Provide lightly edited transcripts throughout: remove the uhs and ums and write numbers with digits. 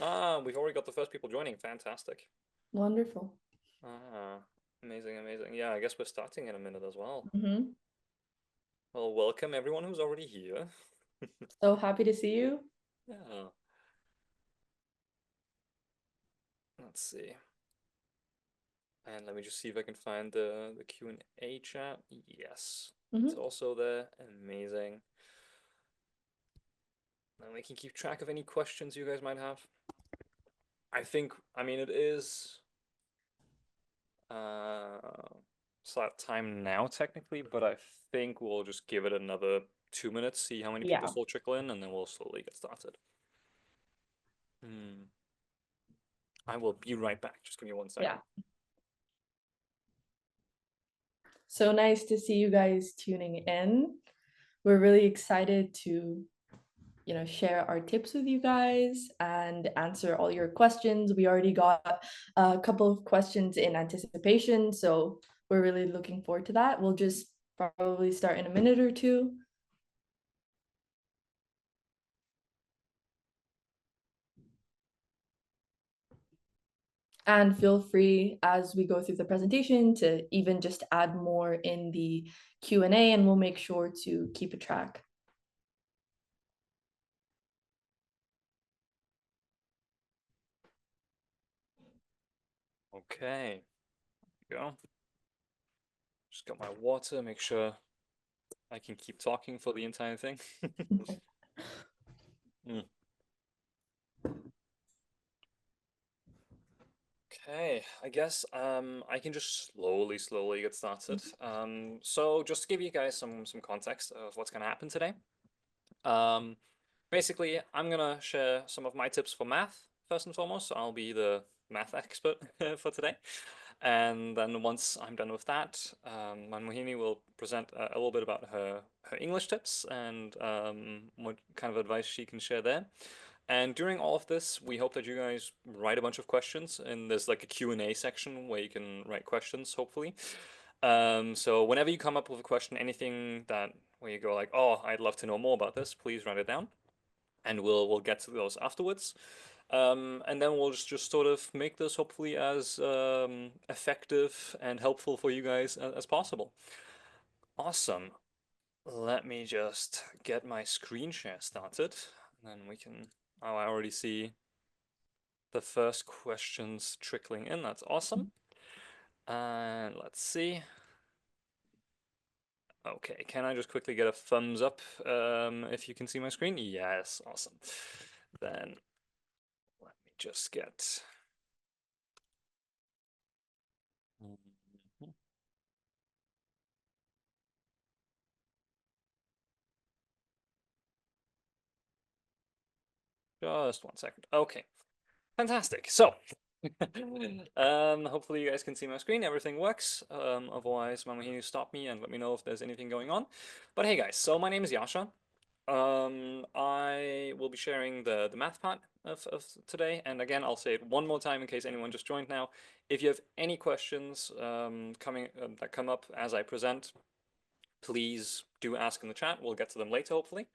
Ah, we've already got the first people joining. Fantastic. Wonderful. Ah, amazing, amazing. Yeah, I guess we're starting in a minute as well. Hmm. Well, welcome everyone who's already here. So happy to see you. Yeah, let's see. And let me just see if I can find the Q&A chat. Yes, it's Hmm. also there. Amazing. And we can keep track of any questions you guys might have. I mean, it is uh start time now technically, but I think we'll just give it another 2 minutes, see how many people Yeah. still trickle in, and then we'll slowly get started. Hmm. I will be right back. Just give me one Yeah. second. So nice to see you guys tuning in. We're really excited to, share our tips with you guys and answer all your questions. We already got a couple of questions in anticipation, so we're really looking forward to that. We'll just probably start in a minute or two. And feel free as we go through the presentation to even just add more in the Q&A, and we'll make sure to keep a track. Okay, here we go. Just got my water, make sure I can keep talking for the entire thing. Mm. Okay, I guess I can just slowly get started. So just to give you guys some context of what's gonna happen today. Um, Basically, I'm gonna share some of my tips for math first and foremost. So I'll be the math expert for today. And then once I'm done with that, Manmohini will present a little bit about her English tips and what kind of advice she can share there. And during all of this, we hope that you guys write a bunch of questions, and there's like a Q&A section where you can write questions, hopefully. So whenever you come up with a question, anything that where you go like, oh, I'd love to know more about this, please write it down, and we'll get to those afterwards. And then we'll just sort of make this hopefully as effective and helpful for you guys as possible. Awesome. Let me just get my screen share started, and then we can. Oh, I already see the first questions trickling in. That's awesome. And let's see. Okay, can I just quickly get a thumbs up if you can see my screen? Yes, awesome. Then let me just get. Mhm. Just one second. Okay, fantastic. So, hopefully you guys can see my screen. Everything works. Otherwise, Mama Hinu, stop me and let me know if there's anything going on. But hey, guys. So my name is Jascha. I will be sharing the math part of today. And again, I'll say it one more time in case anyone just joined now. If you have any questions that come up as I present, please do ask in the chat. We'll get to them later, hopefully.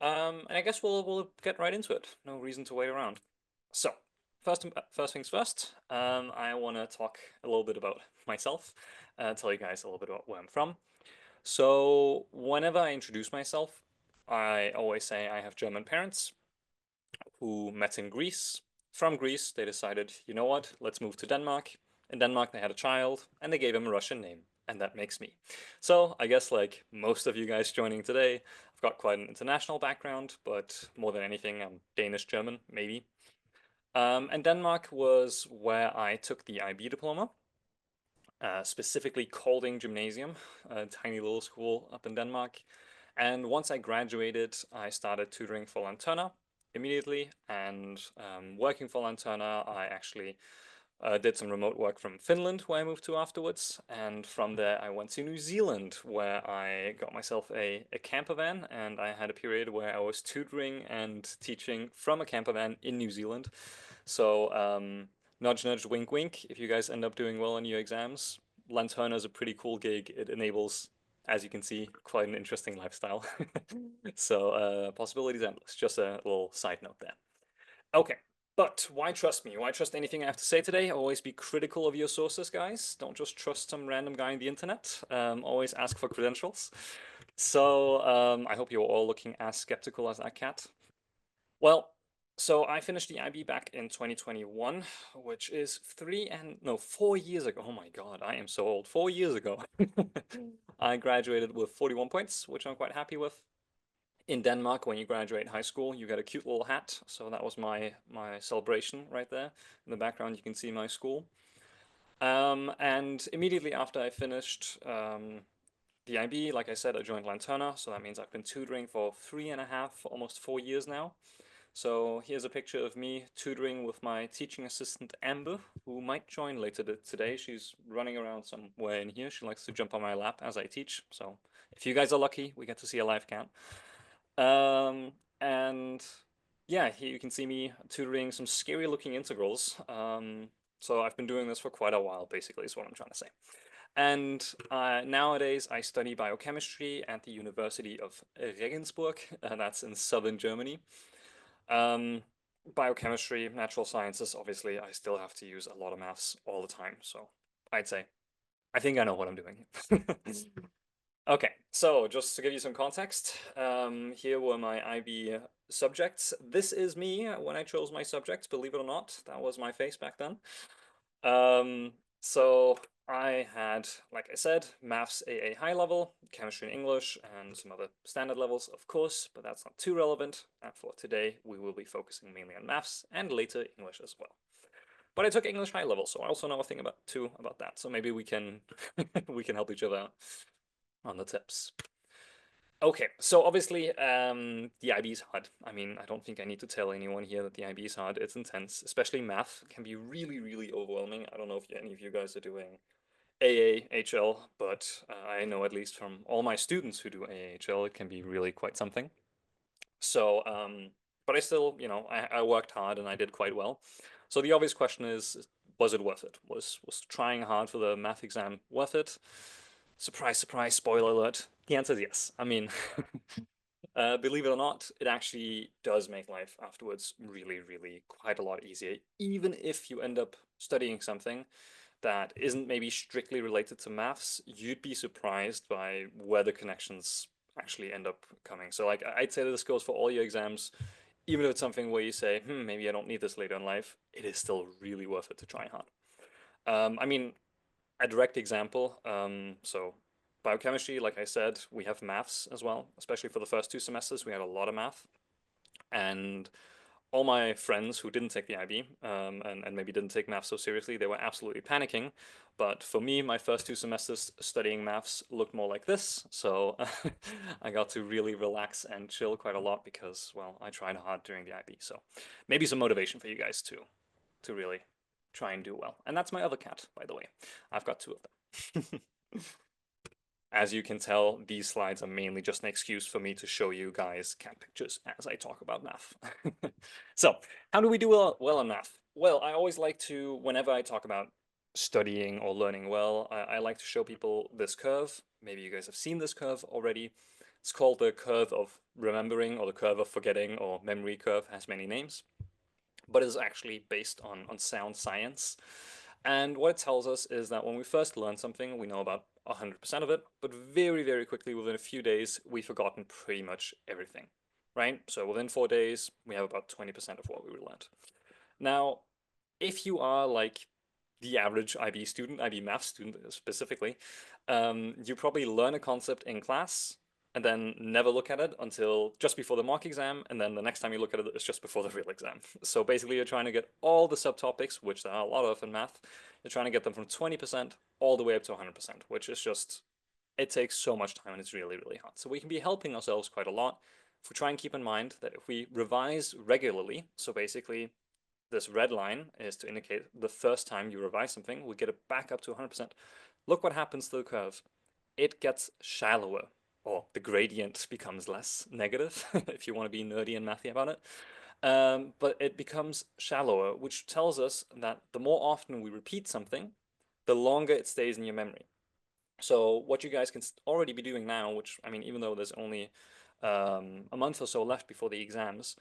And I guess we'll get right into it. No reason to wait around. So, first things first. I want to talk a little bit about myself. Tell you guys a little bit about where I'm from. So, whenever I introduce myself, I always say I have German parents who met in Greece. From Greece, they decided, you know what, let's move to Denmark. In Denmark, they had a child, and they gave him a Russian name, and that makes me. So I guess like most of you guys joining today, I've got quite an international background, but more than anything, I'm Danish German, maybe. And Denmark was where I took the IB diploma, specifically Kolding Gymnasium, a tiny little school up in Denmark. And once I graduated, I started tutoring for Lanterna immediately. And working for Lanterna, I actually did some remote work from Finland, where I moved to afterwards. And from there, I went to New Zealand, where I got myself a camper van. And I had a period where I was tutoring and teaching from a camper van in New Zealand. So, nudge, nudge, wink, wink. If you guys end up doing well on your exams, Lanterna is a pretty cool gig. It enables, as you can see, quite an interesting lifestyle. So, possibilities endless. Just a little side note there. Okay, But why trust me? Why trust anything I have to say today? Always be critical of your sources, guys. Don't just trust some random guy on the internet. Always ask for credentials. So I hope you're all looking as skeptical as that cat. Well, so I finished the IB back in 2021, which is 4 years ago. Oh my God, I am so old. 4 years ago. I graduated with 41 points, which I'm quite happy with. In Denmark, when you graduate high school, you get a cute little hat. So that was my celebration right there. In the background, you can see my school. And immediately after I finished the IB, like I said, I joined Lanterna. So that means I've been tutoring for 3.5, almost 4 years now. So here's a picture of me tutoring with my teaching assistant Amber, who might join later today. She's running around somewhere in here. She likes to jump on my lap as I teach. So if you guys are lucky, we get to see a live cat. And yeah, here you can see me tutoring some scary looking integrals. So I've been doing this for quite a while, basically, is what I'm trying to say. And nowadays I study biochemistry at the University of Regensburg, that's in southern Germany. Um, Biochemistry, natural sciences, obviously, I still have to use a lot of maths all the time. So I'd say, I think I know what I'm doing. Okay, so just to give you some context, here were my IB subjects. This is me when I chose my subjects, believe it or not. That was my face back then. So I had, like I said, maths AA high level, chemistry and English, and some other standard levels, of course, but that's not too relevant. And for today, we will be focusing mainly on maths and later English as well. But I took English high level, so I also know a thing about that. So maybe we can we can help each other out on the tips. Okay, so obviously the IB is hard. I mean, I don't think I need to tell anyone here that the IB is hard. It's intense, especially math can be really, really overwhelming. I don't know if any of you guys are doing AAHL, but I know at least from all my students who do AAHL, it can be really quite something. So, but I still, I worked hard and I did quite well. So the obvious question is, was it worth it? Was trying hard for the math exam worth it? Surprise, surprise, spoiler alert. The answer is yes. I mean, believe it or not, it actually does make life afterwards really, really quite a lot easier. Even if you end up studying something that isn't maybe strictly related to maths, you'd be surprised by where the connections actually end up coming. So, like, I'd say that this goes for all your exams. Even if it's something where you say, maybe I don't need this later in life, it is still really worth it to try hard. I mean, a direct example. So biochemistry, like I said, we have maths as well, especially for the first 2 semesters. We had a lot of math. And all my friends who didn't take the IB and maybe didn't take maths so seriously, they were absolutely panicking. But for me, my first 2 semesters studying maths looked more like this. So I got to really relax and chill quite a lot because, well, I tried hard during the IB. So maybe some motivation for you guys too, to really try and do well. And that's my other cat, by the way. I've got 2 of them. As you can tell, these slides are mainly just an excuse for me to show you guys cat pictures as I talk about math. So, how do we do well in math? Well, I always like to, whenever I talk about studying or learning well, I like to show people this curve. Maybe you guys have seen this curve already. It's called the curve of remembering or the curve of forgetting or memory curve, has many names, but is actually based on sound science. And what it tells us is that when we first learn something, we know about 100% of it, but very, very quickly, within a few days, we've forgotten pretty much everything, right? So within 4 days, we have about 20% of what we learned. Now, if you are like the average IB student, IB math student specifically, you probably learn a concept in class and then never look at it until just before the mock exam, and then the next time you look at it is just before the real exam. So basically, you're trying to get all the subtopics, which there are a lot of in math, you're trying to get them from 20% all the way up to 100%, which is just, it takes so much time and it's really, really hard. So we can be helping ourselves quite a lot if we try and keep in mind that if we revise regularly, so basically this red line is to indicate the first time you revise something, we get it back up to 100%. Look what happens to the curve. It gets shallower, or the gradient becomes less negative, if you want to be nerdy and mathy about it. But it becomes shallower, which tells us that the more often we repeat something, the longer it stays in your memory. So what you guys can already be doing now, which, I mean, even though there's only a month or so left before the exams,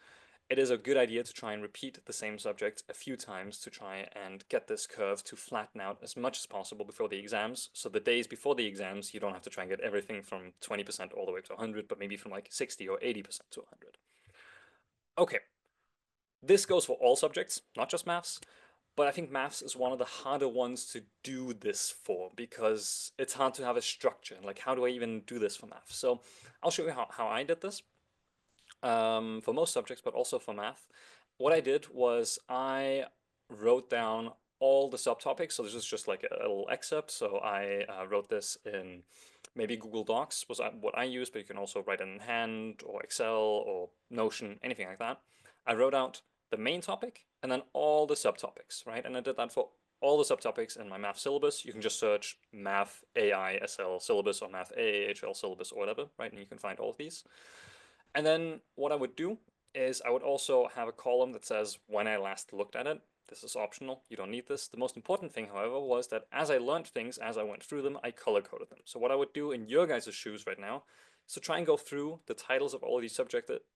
it is a good idea to try and repeat the same subject a few times to try and get this curve to flatten out as much as possible before the exams. So the days before the exams, you don't have to try and get everything from 20% all the way to 100, but maybe from like 60 or 80% to 100. Okay, this goes for all subjects, not just maths. But I think maths is one of the harder ones to do this for because it's hard to have a structure. Like, how do I even do this for maths? So I'll show you how I did this for most subjects, but also for math. What I did was I wrote down all the subtopics. So this is just like a little excerpt. So I wrote this in maybe Google Docs was what I used, but you can also write it in hand or Excel or Notion, anything like that. I wrote out the main topic and then all the subtopics, right? And I did that for all the subtopics in my math syllabus. You can just search math AISL syllabus or math AAHL syllabus or whatever, right? And you can find all of these. And then what I would do is I would also have a column that says when I last looked at it. This is optional. You don't need this. The most important thing, however, was that as I learned things, as I went through them, I color coded them. So what I would do in your guys' shoes right now is to try and go through the titles of all of these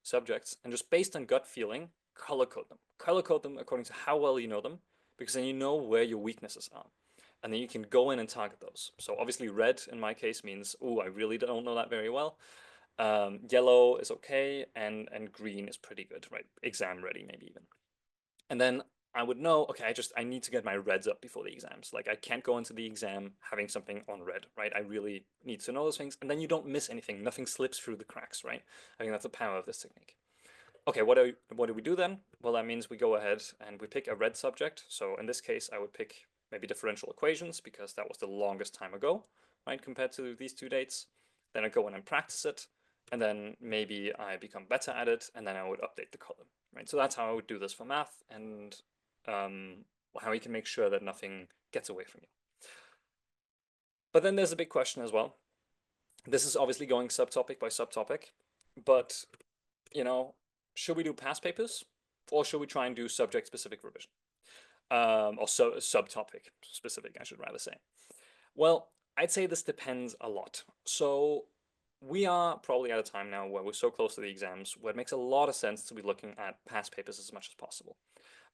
subjects and just based on gut feeling, color code them. Color code them according to how well you know them, because then you know where your weaknesses are. And then you can go in and target those. So obviously red in my case means, oh, I really don't know that very well. Yellow is okay, and green is pretty good, right? Exam ready, maybe even. And then I would know, okay, I need to get my reds up before the exams. Like I can't go into the exam having something on red, right? I really need to know those things, and then you don't miss anything. Nothing slips through the cracks, right? I think that's the power of this technique. Okay, what do we do then? Well, that means we go ahead and we pick a red subject. So in this case, I would pick maybe differential equations because that was the longest time ago, right, compared to these two dates. Then I go in and practice it, and then maybe I become better at it, and then I would update the column, right? So that's how I would do this for math, and how you can make sure that nothing gets away from you. But then there's a big question as well. This is obviously going subtopic by subtopic, but you know, should we do past papers or should we try and do subject specific revision? Or subtopic specific, I should rather say. Well, I'd say this depends a lot. So we are probably at a time now where we're so close to the exams where it makes a lot of sense to be looking at past papers as much as possible.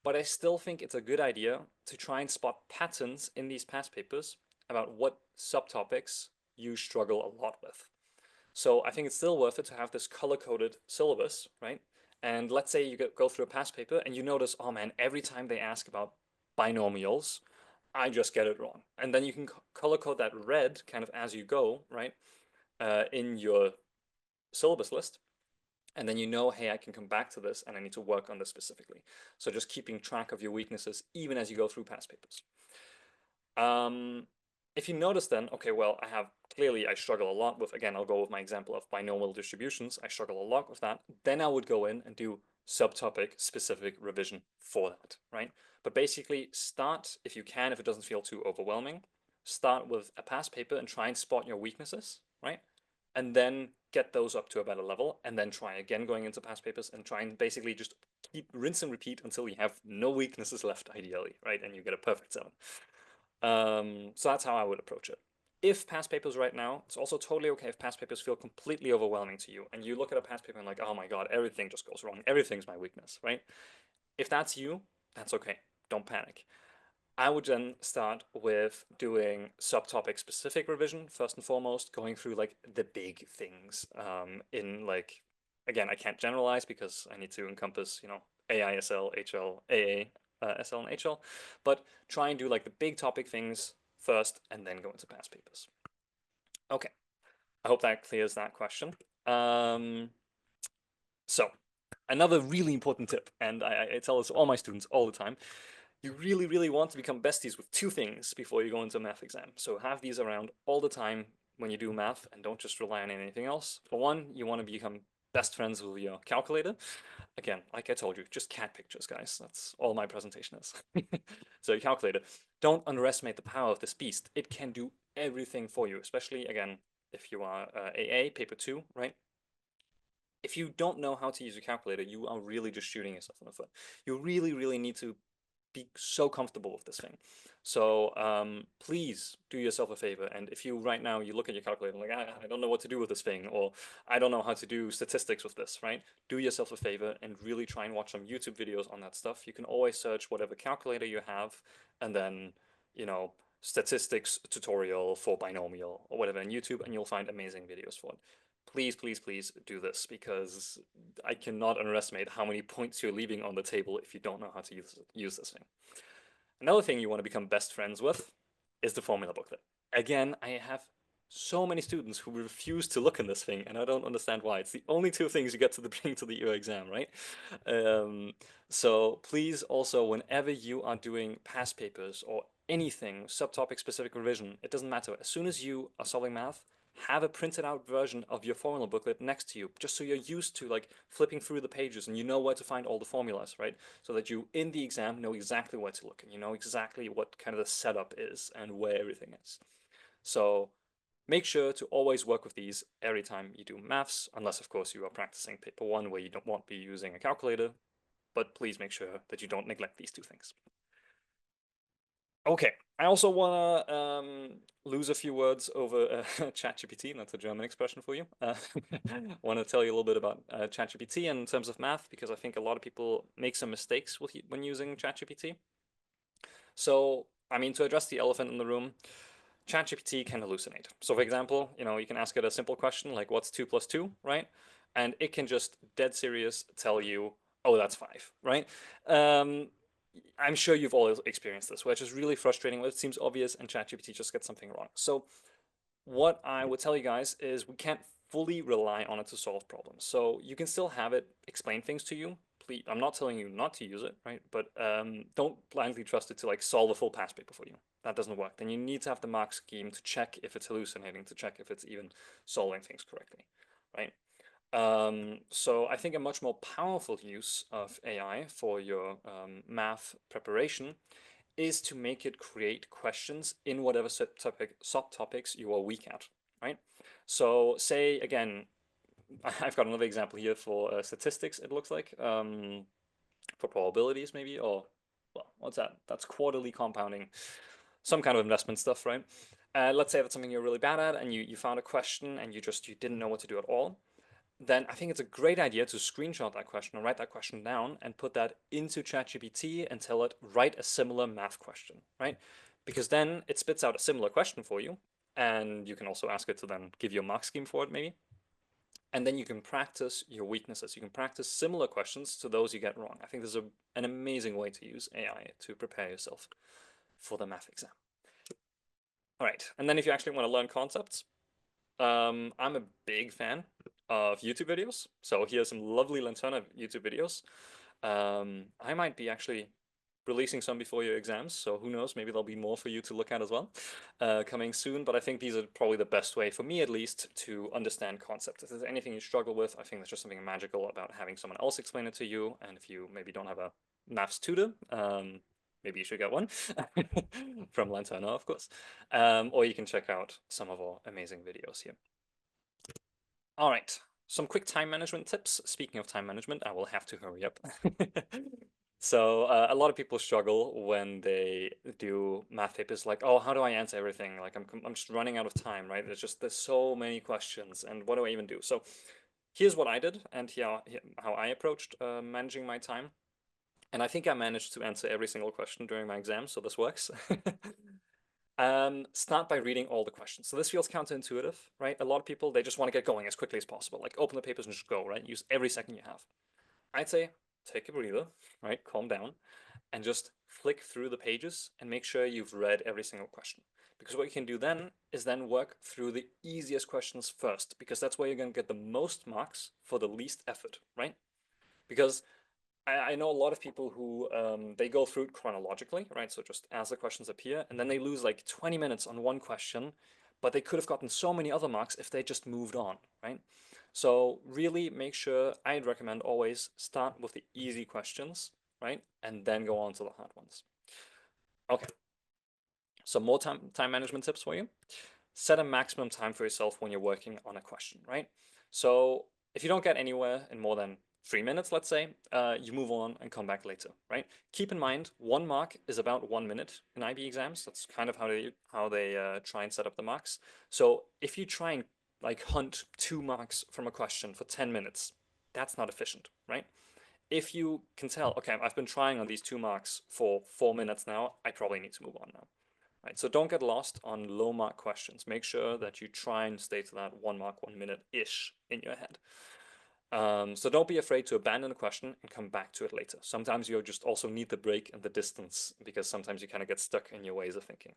But I still think it's a good idea to try and spot patterns in these past papers about what subtopics you struggle a lot with. So I think it's still worth it to have this color-coded syllabus, right? And let's say you go through a past paper and you notice, oh man, every time they ask about binomials, I just get it wrong. And then you can color code that red kind of as you go, right? In your syllabus list. And then you know, hey, I can come back to this and I need to work on this specifically. So just keeping track of your weaknesses even as you go through past papers. If you notice then, okay, well, I struggle a lot with, again, I'll go with my example of binomial distributions. I struggle a lot with that. Then I would go in and do subtopic specific revision for that, right? But basically start, if you can, if it doesn't feel too overwhelming, start with a past paper and try and spot your weaknesses, right? And then get those up to a better level and then try again going into past papers and try and basically just rinse and repeat until you have no weaknesses left, ideally, right? And you get a perfect 7. So that's how I would approach it. If past papers right now, it's also totally okay if past papers feel completely overwhelming to you and you look at a past paper and like, oh my God, everything just goes wrong. Everything's my weakness, right? If that's you, that's okay. Don't panic. I would then start with doing subtopic specific revision first and foremost, going through like the big things in like, again, I can't generalize because I need to encompass, AISL, HL, AA, SL, and HL, but try and do like the big topic things first and then go into past papers. Okay, I hope that clears that question. So another really important tip, and I tell this to all my students all the time, you really, really want to become besties with 2 things before you go into a math exam. So have these around all the time when you do math and don't just rely on anything else. For one, you want to become best friends with your calculator. Again, like I told you, just cat pictures, guys. That's all my presentation is. So your calculator, don't underestimate the power of this beast. It can do everything for you, especially, again, if you are AA, paper 2, right? If you don't know how to use a calculator, you are really just shooting yourself in the foot. You really, really need to be so comfortable with this thing. So please do yourself a favor. And if you right now you look at your calculator like I don't know what to do with this thing, or I don't know how to do statistics with this, right? Do yourself a favor and really try and watch some YouTube videos on that stuff. You can always search whatever calculator you have, and then statistics tutorial for binomial or whatever in YouTube, and you'll find amazing videos for it. Please, please, please do this, because I cannot underestimate how many points you're leaving on the table if you don't know how to use this thing. Another thing you want to become best friends with is the formula booklet. Again, I have so many students who refuse to look in this thing, and I don't understand why. It's the only two things you get to bring to your exam, right? So please also, whenever you are doing past papers or anything, subtopic specific revision, it doesn't matter. As soon as you are solving math, have a printed out version of your formula booklet next to you, just so you're used to like flipping through the pages and you know where to find all the formulas, right? So that you in the exam know exactly where to look and you know exactly what kind of the setup is and where everything is. So make sure to always work with these every time you do maths, unless of course you are practicing paper one where you don't want to be using a calculator, but please make sure that you don't neglect these two things. Okay, I also want to lose a few words over ChatGPT. That's a German expression for you. Want to tell you a little bit about ChatGPT in terms of math, because I think a lot of people make some mistakes when using ChatGPT. So, I mean, to address the elephant in the room, ChatGPT can hallucinate. So, for example, you can ask it a simple question like, "What's 2 + 2?" Right? And it can just dead serious tell you, "Oh, that's 5." Right? I'm sure you've all experienced this, which is really frustrating. It seems obvious, and ChatGPT just gets something wrong. So, what I would tell you guys is we can't fully rely on it to solve problems. So you can still have it explain things to you. Please, I'm not telling you not to use it, right? But don't blindly trust it to like solve a full past paper for you. That doesn't work. Then you need to have the mark scheme to check if it's hallucinating, to check if it's even solving things correctly, right? So I think a much more powerful use of AI for your math preparation is to make it create questions in whatever subtopics you are weak at, right? So say again, I've got another example here for statistics, it looks like, for probabilities maybe, or, well, what's that? That's quarterly compounding, some kind of investment stuff, right? Let's say that's something you're really bad at and you found a question and you didn't know what to do at all. Then I think it's a great idea to screenshot that question or write that question down and put that into ChatGPT and tell it, write a similar math question, right? Because then it spits out a similar question for you, and you can also ask it to then give you a mark scheme for it, maybe. And then you can practice your weaknesses. You can practice similar questions to those you get wrong. I think this is an amazing way to use AI to prepare yourself for the math exam. All right, and then if you actually want to learn concepts, I'm a big fan of YouTube videos. So here's some lovely Lanterna YouTube videos. I might be actually releasing some before your exams, so who knows, maybe there'll be more for you to look at as well coming soon. But I think these are probably the best way, for me at least, to understand concepts. If there's anything you struggle with, I think there's just something magical about having someone else explain it to you. And if you maybe don't have a maths tutor, maybe you should get one from Lanterna, of course. Or you can check out some of our amazing videos here. All right, some quick time management tips. Speaking of time management, I will have to hurry up. So a lot of people struggle when they do math papers like, oh, how do I answer everything? Like I'm just running out of time, right? There's so many questions, and what do I even do? So here's what I did, and here how I approached managing my time. And I think I managed to answer every single question during my exam, so this works. Start by reading all the questions. So this feels counterintuitive, right? A lot of people, they just want to get going as quickly as possible. Like open the papers and just go, right? Use every second you have. I'd say take a breather, right? Calm down and just flick through the pages and make sure you've read every single question. Because what you can do then is then work through the easiest questions first, because that's where you're going to get the most marks for the least effort, right? Because I know a lot of people who they go through it chronologically, right? So just as the questions appear, and then they lose like 20 minutes on one question, but they could have gotten so many other marks if they just moved on, right? So really make sure, I'd recommend always start with the easy questions, right? And then go on to the hard ones. Okay. Some more time management tips for you. Set a maximum time for yourself when you're working on a question, right? So if you don't get anywhere in more than 3 minutes, let's say, you move on and come back later, right? Keep in mind, 1 mark is about 1 minute in IB exams. That's kind of how they try and set up the marks. So if you try and like hunt 2 marks from a question for 10 minutes, that's not efficient, right? If you can tell, okay, I've been trying on these 2 marks for 4 minutes now, I probably need to move on now. Right, so don't get lost on low mark questions. Make sure that you try and stay to that 1 mark, 1 minute-ish in your head. So don't be afraid to abandon a question and come back to it later. Sometimes you just also need the break and the distance because sometimes you kind of get stuck in your ways of thinking.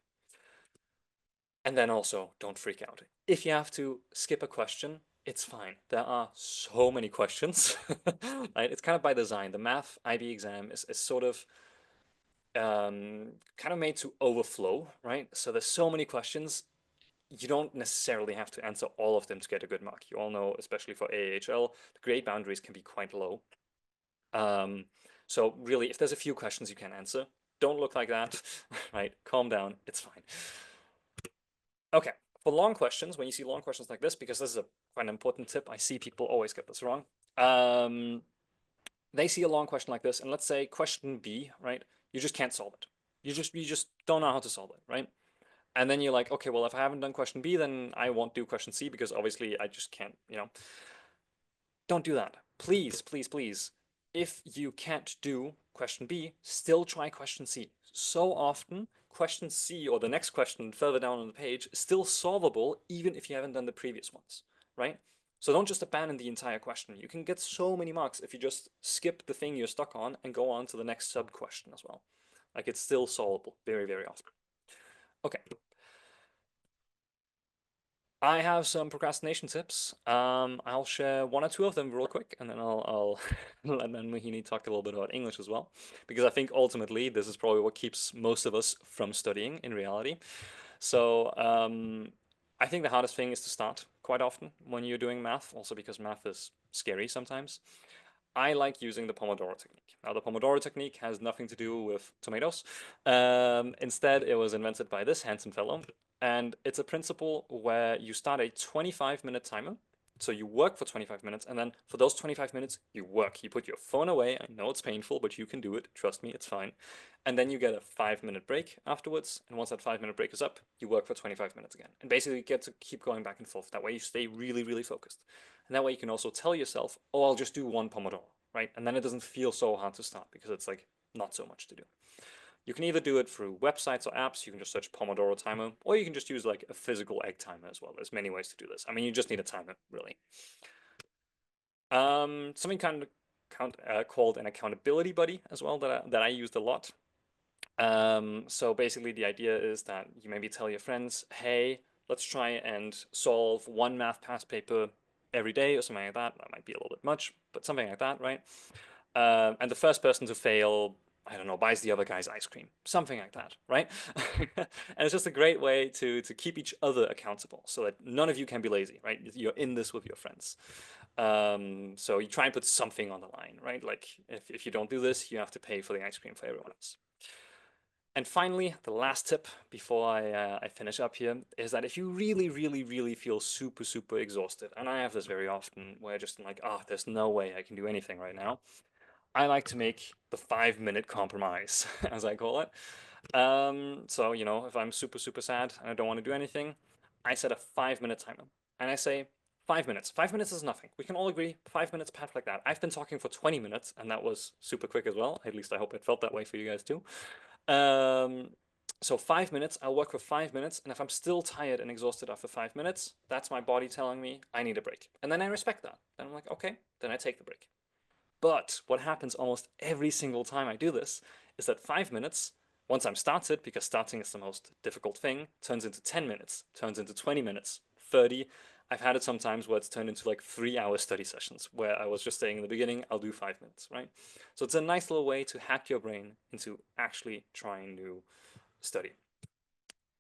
And then also don't freak out. If you have to skip a question, it's fine. There are so many questions. Right? It's kind of by design. The math IB exam is sort of kind of made to overflow, right? So there's so many questions. You don't necessarily have to answer all of them to get a good mark. You all know, especially for AHL, the grade boundaries can be quite low. So really, if there's a few questions you can answer, don't look like that, right? Calm down, it's fine. Okay, for long questions, when you see long questions like this, because this is a quite an important tip, I see people always get this wrong. They see a long question like this, and let's say question B, right? You just can't solve it. You just don't know how to solve it, right? And then you're like, okay, well, if I haven't done question B, then I won't do question C because obviously I just can't, Don't do that. Please, please, please. If you can't do question B, still try question C. So often, question C or the next question further down on the page is still solvable even if you haven't done the previous ones, right? So don't just abandon the entire question. You can get so many marks if you just skip the thing you're stuck on and go on to the next sub question as well. Like it's still solvable very, very often. Okay. I have some procrastination tips. I'll share one or two of them real quick, and then I'll let Manmohini talk a little bit about English as well, because I think ultimately this is probably what keeps most of us from studying in reality. So I think the hardest thing is to start quite often when you're doing math, also because math is scary sometimes. I like using the Pomodoro technique. Now, the Pomodoro technique has nothing to do with tomatoes. Instead, it was invented by this handsome fellow. And it's a principle where you start a 25-minute timer. So you work for 25 minutes, and then for those 25 minutes, you work. You put your phone away. I know it's painful, but you can do it. Trust me, it's fine. And then you get a 5-minute break afterwards. And once that 5-minute break is up, you work for 25 minutes again. And basically, you get to keep going back and forth. That way, you stay really, really focused. And that way you can also tell yourself, oh, I'll just do one Pomodoro, right? And then it doesn't feel so hard to start because it's like not so much to do. You can either do it through websites or apps. You can just search Pomodoro timer, or you can just use like a physical egg timer as well. There's many ways to do this. I mean, you just need a timer, really. Something kind of called an accountability buddy as well that I used a lot. So basically the idea is that you maybe tell your friends, hey, let's try and solve one math past paper every day or something like that. That might be a little bit much, but something like that, right? And the first person to fail, I don't know, buys the other guy's ice cream, something like that, right? And it's just a great way to keep each other accountable so that none of you can be lazy, right? You're in this with your friends. So you try and put something on the line, right? Like if you don't do this, you have to pay for the ice cream for everyone else. And finally, the last tip before I finish up here is that if you really, really, really feel super, super exhausted, and I have this very often where just I'm like, oh, there's no way I can do anything right now, I like to make the 5-minute compromise, as I call it. So, if I'm super, super sad and I don't want to do anything, I set a 5-minute timer. And I say, 5 minutes. 5 minutes is nothing. We can all agree 5 minutes path like that. I've been talking for 20 minutes, and that was super quick as well. At least I hope it felt that way for you guys too. Um, so 5 minutes, I'll work for 5 minutes, and if I'm still tired and exhausted after 5 minutes, that's my body telling me I need a break. And then I respect that. Then I'm like, okay, then I take the break. But what happens almost every single time I do this is that 5 minutes, once I'm started, because starting is the most difficult thing, turns into 10 minutes, turns into 20 minutes, 30. I've had it sometimes where it's turned into like 3 hour study sessions where I was just saying in the beginning, I'll do 5 minutes, right? So it's a nice little way to hack your brain into actually trying to study.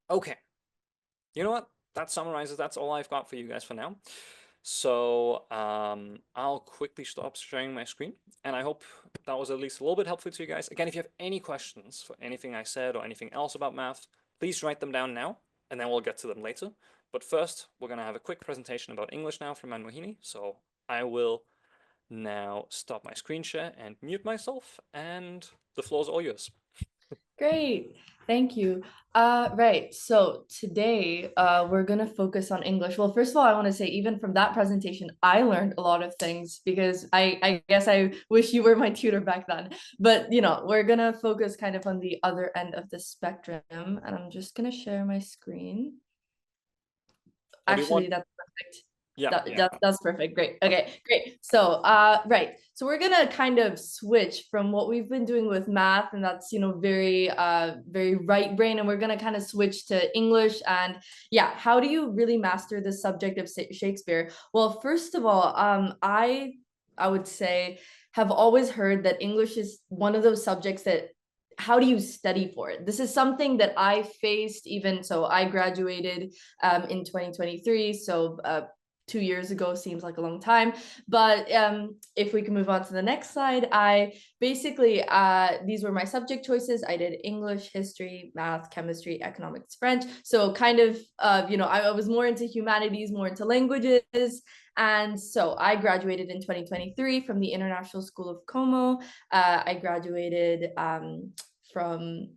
Okay, you know what? That summarizes, that's all I've got for you guys for now. So I'll quickly stop sharing my screen, and I hope that was at least a little bit helpful to you guys. Again, if you have any questions for anything I said or anything else about math, please write them down now, and then we'll get to them later. But first, we're going to have a quick presentation about English now from Manmohini. So I will now stop my screen share and mute myself, and the floor is all yours. Great. Thank you. Right. So today, we're gonna focus on English. Well, first of all, I want to say, even from that presentation, I learned a lot of things because I guess I wish you were my tutor back then. But we're gonna focus kind of on the other end of the spectrum, and I'm just gonna share my screen. Or do you want? Actually, that's perfect. Yeah. That's perfect. Great. Okay, great. So, right. So we're gonna kind of switch from what we've been doing with math, and that's very right brain, and we're gonna kind of switch to English. And yeah, how do you really master the subject of Shakespeare? Well, first of all, I would say have always heard that English is one of those subjects that how do you study for it? This is something that I faced even so I graduated in 2023. So 2 years ago seems like a long time. But if we can move on to the next slide, I basically, these were my subject choices. I did English, history, math, chemistry, economics, French. So kind of, I was more into humanities, more into languages. And so I graduated in 2023 from the International School of Como. I graduated from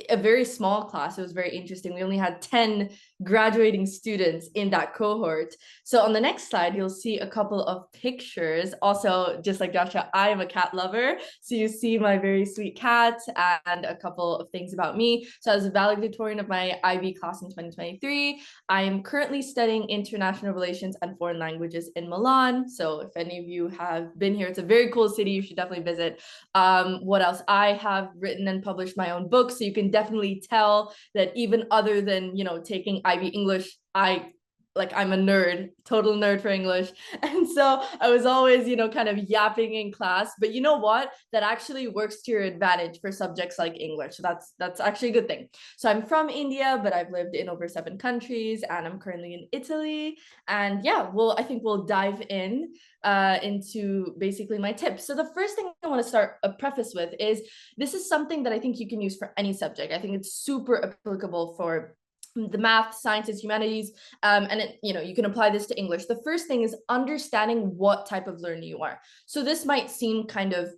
a very small class. It was very interesting. We only had 10 graduating students in that cohort. So on the next slide, you'll see a couple of pictures. Also, just like Joshua, I am a cat lover. So you see my very sweet cat and a couple of things about me. So I was a valedictorian of my IB class in 2023. I am currently studying international relations and foreign languages in Milan. So if any of you have been here, it's a very cool city. You should definitely visit. What else? I have written and published my own book, so you can definitely tell that even other than taking IB English, I'm a nerd, total nerd for English. And so I was always, kind of yapping in class. But you know what? That actually works to your advantage for subjects like English. So that's actually a good thing. So I'm from India, but I've lived in over 7 countries, and I'm currently in Italy. And yeah, I think we'll dive into basically my tips. So the first thing I want to start a preface with is this is something that I think you can use for any subject. I think it's super applicable for the math, sciences, humanities, and you can apply this to English. The first thing is understanding what type of learner you are. So this might seem kind of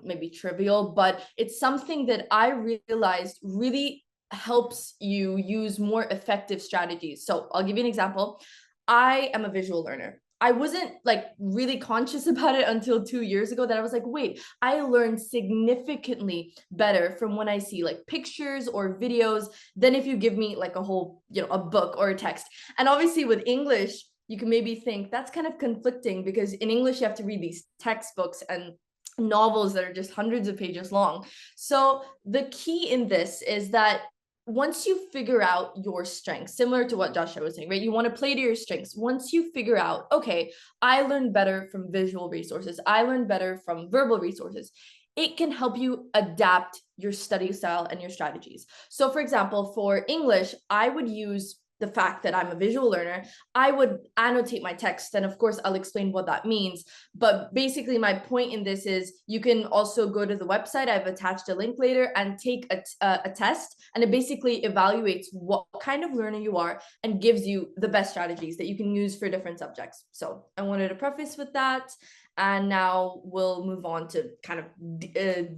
maybe trivial, but it's something that I realized really helps you use more effective strategies. So I'll give you an example. I am a visual learner. I wasn't really conscious about it until 2 years ago that I was like, wait, I learned significantly better from when I see pictures or videos than if you give me a whole, a book or a text. And obviously with English, you can maybe think that's kind of conflicting because in English, you have to read these textbooks and novels that are just hundreds of pages long. So the key in this is that once you figure out your strengths, similar to what Joshua was saying, right? You want to play to your strengths. Once you figure out, okay, I learn better from visual resources, I learn better from verbal resources, it can help you adapt your study style and your strategies. So, for example, for English, I would use the fact that I'm a visual learner. I would annotate my text. And of course, I'll explain what that means. But basically, my point in this is you can also go to the website. I've attached a link later and take a test. And it basically evaluates what kind of learner you are and gives you the best strategies that you can use for different subjects. So I wanted to preface with that. And now we'll move on to kind of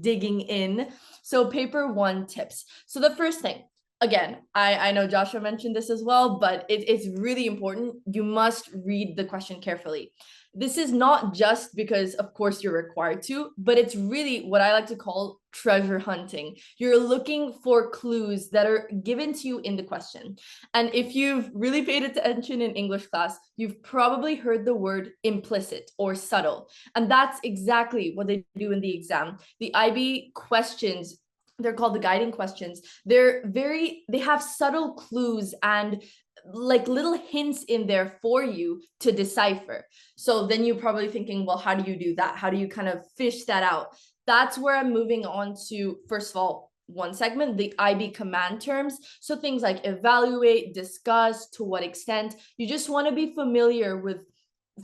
digging in. So paper 1 tips. So the first thing, again, I know Joshua mentioned this as well, but it's really important. You must read the question carefully. This is not just because, of course, you're required to, but it's really what I like to call treasure hunting. You're looking for clues that are given to you in the question. And if you've really paid attention in English class, you've probably heard the word implicit or subtle. And that's exactly what they do in the exam. The IB questions, they're called the guiding questions. They have subtle clues and little hints in there for you to decipher. So then you're probably thinking, well, how do you do that? How do you kind of fish that out? That's where I'm moving on to, first of all, one segment, the IB command terms. So things like evaluate, discuss, to what extent. You just want to be familiar with,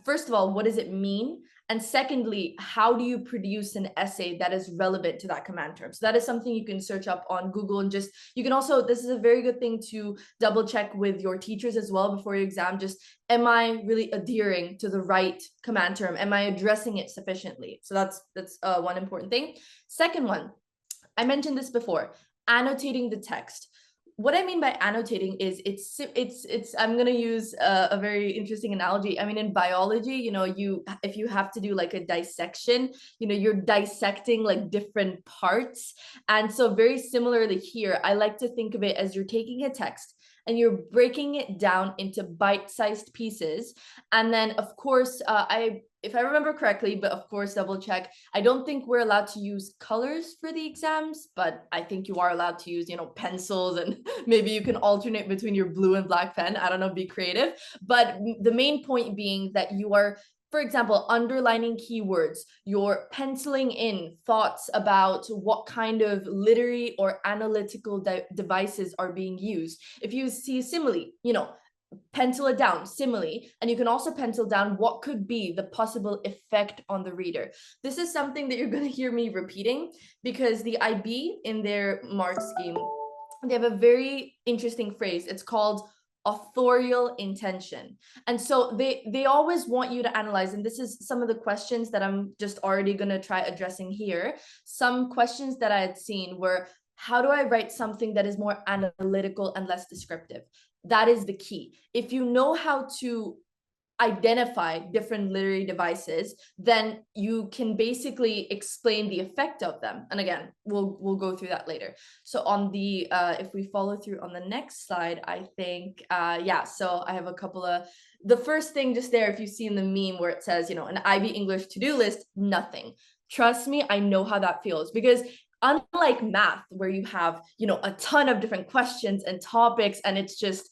first of all, what does it mean? And secondly, how do you produce an essay that is relevant to that command term? So that is something you can search up on Google, and just, you can also, this is a very good thing to double check with your teachers as well before your exam. Just, am I really adhering to the right command term? Am I addressing it sufficiently? So that's one important thing. Second one, I mentioned this before, annotating the text. What I mean by annotating is it's I'm going to use a very interesting analogy. I mean, in biology, you know, if you have to do like a dissection, you know, you're dissecting like different parts. And so very similarly here, I like to think of it as you're taking a text and you're breaking it down into bite-sized pieces. And then of course, if I remember correctly, but of course, double check, I don't think we're allowed to use colors for the exams, but I think you are allowed to use, you know, pencils, and maybe you can alternate between your blue and black pen. I don't know, be creative. But the main point being that you are, for example, underlining keywords, you're penciling in thoughts about what kind of literary or analytical devices are being used. If you see a simile, you know, pencil it down, simile, and you can also pencil down what could be the possible effect on the reader. This is something that you're going to hear me repeating because the IB in their mark scheme, they have a very interesting phrase. It's called authorial intention. And so they always want you to analyze, and this is some of the questions that I'm just already going to try addressing here. Some questions that I had seen were, how do I write something that is more analytical and less descriptive? That is the key. If you know how to identify different literary devices, then you can basically explain the effect of them. And again, we'll go through that later. So on the if we follow through on the next slide, I think yeah, so I have a couple of, the first thing just there, if you see in the meme where it says, you know, an IB English to-do list, nothing. Trust me, I know how that feels, because unlike math where you have, you know, a ton of different questions and topics, and it's just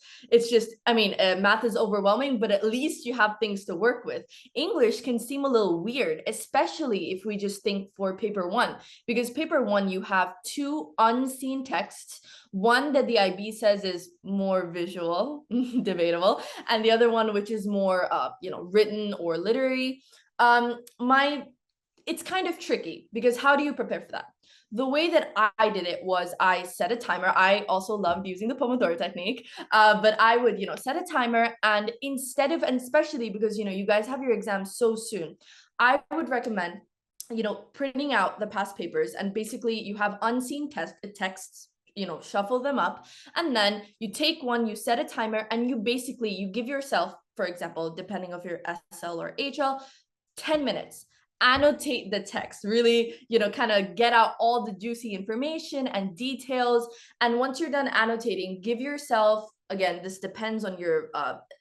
I mean, math is overwhelming, but at least you have things to work with. English can seem a little weird, especially if we just think for paper one, because paper one, you have two unseen texts, one that the IB says is more visual, debatable, and the other one which is more you know, written or literary. It's kind of tricky, because how do you prepare for that? The way that I did it was I set a timer. I also loved using the Pomodoro technique, but I would, you know, set a timer, and instead of, and especially because, you know, you guys have your exams so soon, I would recommend, you know, printing out the past papers, and basically you have unseen texts, you know, shuffle them up, and then you take one, you set a timer, and you basically, you give yourself, for example, depending on your SL or HL, 10 minutes. Annotate the text, really, you know, kind of get out all the juicy information and details. And once you're done annotating, give yourself, again, this depends on your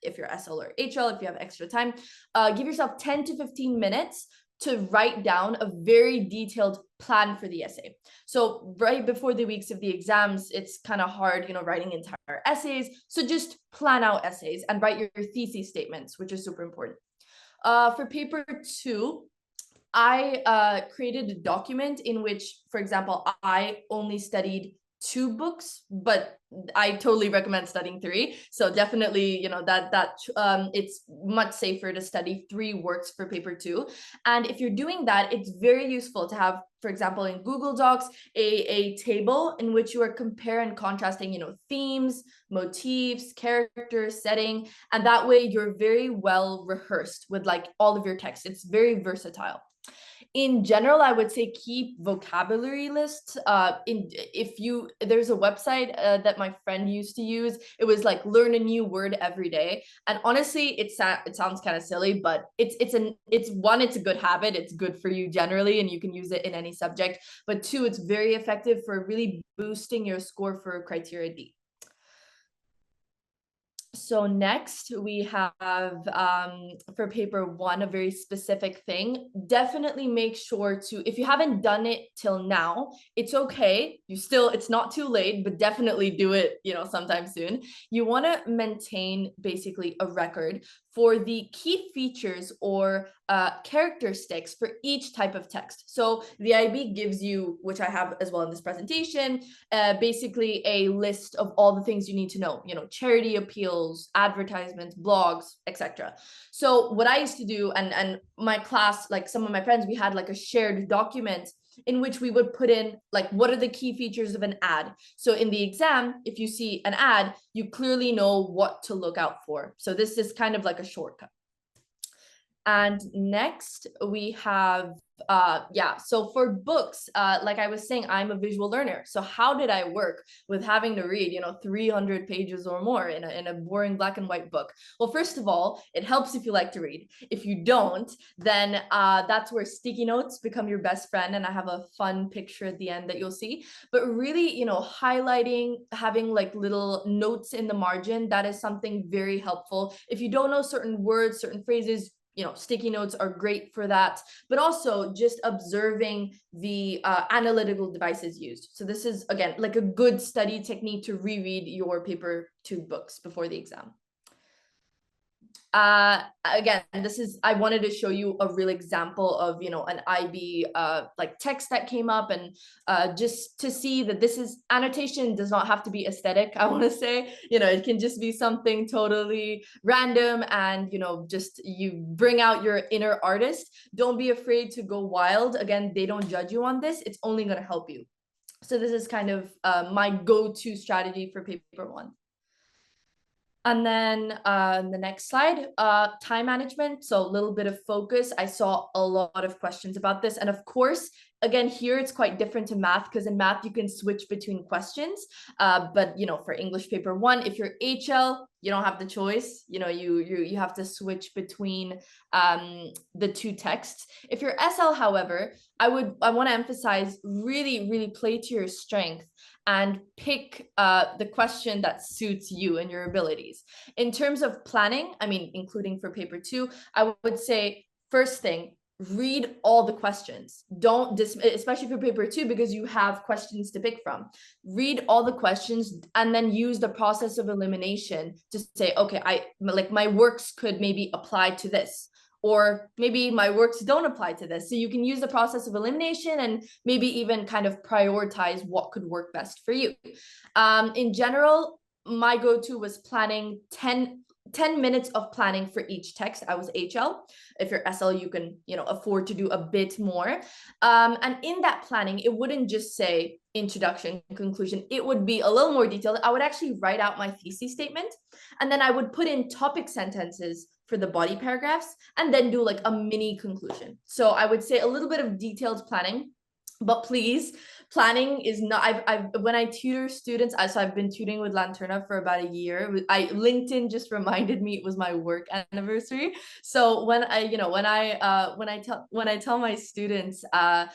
if you're SL or HL, if you have extra time, give yourself 10 to 15 minutes to write down a very detailed plan for the essay. So right before the weeks of the exams, it's kind of hard, you know, writing entire essays. So just plan out essays and write your thesis statements, which is super important. For paper two, I created a document in which, for example, I only studied 2 books, but I totally recommend studying 3. So definitely, you know, that it's much safer to study 3 works for paper 2. And if you're doing that, it's very useful to have, for example, in Google Docs, a table in which you are comparing and contrasting, you know, themes, motifs, characters, setting, and that way you're very well rehearsed with like all of your text. It's very versatile. In general, I would say keep vocabulary lists. There's a website that my friend used to use. It was like learn a new word every day. And honestly, it sounds kind of silly, but it's a good habit. It's good for you generally, and you can use it in any subject. But 2, it's very effective for really boosting your score for criteria D. So next we have for paper 1, a very specific thing. Definitely make sure to, if you haven't done it till now, it's okay. It's not too late, but definitely do it, you know, sometime soon. You want to maintain basically a record for the key features or characteristics for each type of text. So the IB gives you, which I have as well in this presentation, basically a list of all the things you need to know, charity appeals, advertisements, blogs, etc. So what I used to do, and my class, like some of my friends, we had like a shared document in which we would put in like, what are the key features of an ad? So in the exam, if you see an ad, you clearly know what to look out for. So this is kind of like a shortcut. And next we have, so for books, like I was saying, I'm a visual learner. So how did I work with having to read, 300 pages or more in a boring black and white book? Well, first of all, it helps if you like to read. If you don't, then that's where sticky notes become your best friend. And I have a fun picture at the end that you'll see. But really, highlighting, having like little notes in the margin, that is something very helpful. If you don't know certain words, certain phrases, sticky notes are great for that, but also just observing the analytical devices used. So this is, again, like a good study technique to reread your paper 2 books before the exam. Again, I wanted to show you a real example of, an IB like text that came up, and just to see that this is, annotation does not have to be aesthetic. I want to say, it can just be something totally random, and, just you bring out your inner artist. Don't be afraid to go wild. Again, they don't judge you on this. It's only going to help you. So this is kind of my go-to strategy for paper 1. And then the next slide, time management. So a little bit of focus. I saw a lot of questions about this. And of course, again, here it's quite different to math, because in math you can switch between questions. But for English paper 1, if you're HL, you don't have the choice. You have to switch between the 2 texts. If you're SL, however, I want to emphasize, really, really play to your strength and pick the question that suits you and your abilities. In terms of planning, including for paper 2, I would say, first thing, read all the questions. Don't especially for paper 2, because you have questions to pick from. Read all the questions and then use the process of elimination to say, okay, my works could maybe apply to this, or maybe my works don't apply to this. So you can use the process of elimination and maybe even kind of prioritize what could work best for you. In general, my go-to was planning 10 minutes of planning for each text. I was HL. If you're SL, you can, afford to do a bit more. And in that planning, it wouldn't just say introduction, conclusion. It would be a little more detailed. I would actually write out my thesis statement, and then I would put in topic sentences for the body paragraphs, and then do like a mini conclusion. So I would say a little bit of detailed planning, but please, planning is not, when I tutor students, so I've been tutoring with Lanterna for about a year. LinkedIn just reminded me it was my work anniversary. So when I tell my students, do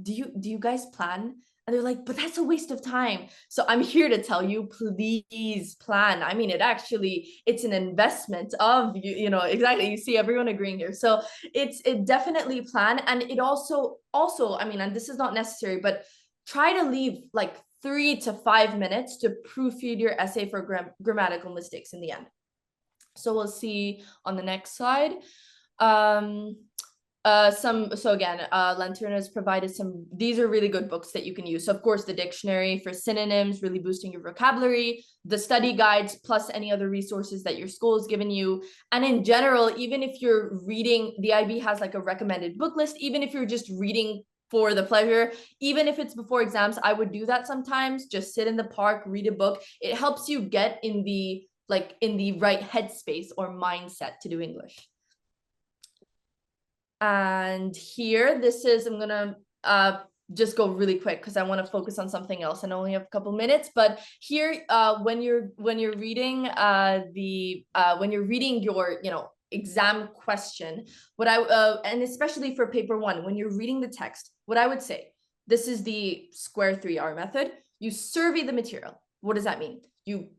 you guys plan? And they're like, but that's a waste of time. So I'm here to tell you, please plan. It's an investment of, exactly. You see everyone agreeing here. So it definitely plan. And it also, and this is not necessary, but try to leave like 3 to 5 minutes to proofread your essay for grammatical mistakes in the end. So we'll see on the next slide. Lanterna has provided these are really good books that you can use. So of course, the dictionary for synonyms, really boosting your vocabulary, the study guides, plus any other resources that your school has given you. And in general, even if you're reading, the IB has like a recommended book list, even if you're just reading for the pleasure, even if it's before exams, I would do that sometimes. Just sit in the park, read a book. It helps you get in the right headspace or mindset to do English. And here, I'm gonna just go really quick because I want to focus on something else and only have a couple minutes. But here, when you're reading your exam question, and especially for paper 1, when you're reading the text, what I would say, this is the square 3R method. You survey the material. What does that mean? You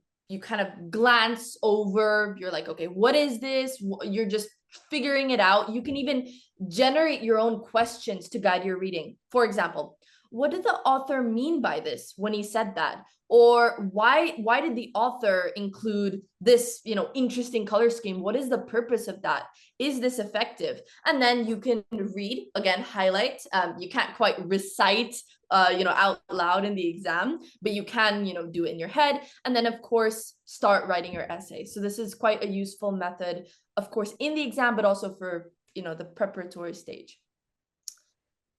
kind of glance over. You're like, okay, what is this? You're just figuring it out. You can even generate your own questions to guide your reading. For example, what did the author mean by this when he said that? Or why did the author include this, interesting color scheme? What is the purpose of that? Is this effective? And then you can read, again, highlight. You can't quite recite out loud in the exam, but you can, do it in your head. And then, of course, start writing your essay. So this is quite a useful method, of course, in the exam, but also for, the preparatory stage.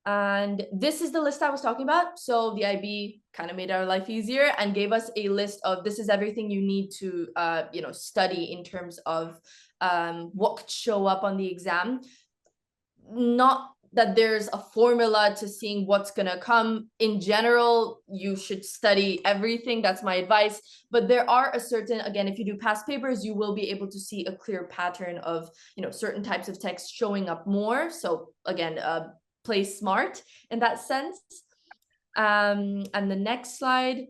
And this is the list I was talking about. So the IB kind of made our life easier and gave us a list of, this is everything you need to, study in terms of what could show up on the exam. Not that there's a formula to seeing what's going to come. In general, you should study everything. That's my advice. But there are a certain, again, if you do past papers, you will be able to see a clear pattern of, certain types of text showing up more. So again, play smart in that sense. And the next slide.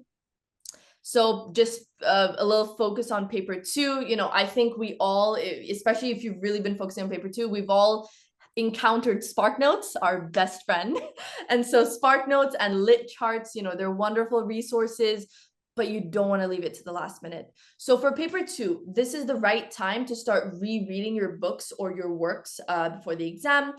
So just a little focus on paper 2. I think we all, especially if you've really been focusing on paper 2, we've all encountered Spark Notes, our best friend. And so Spark Notes and lit charts, they're wonderful resources, but you don't want to leave it to the last minute. So for paper 2, this is the right time to start rereading your books or your works before the exam.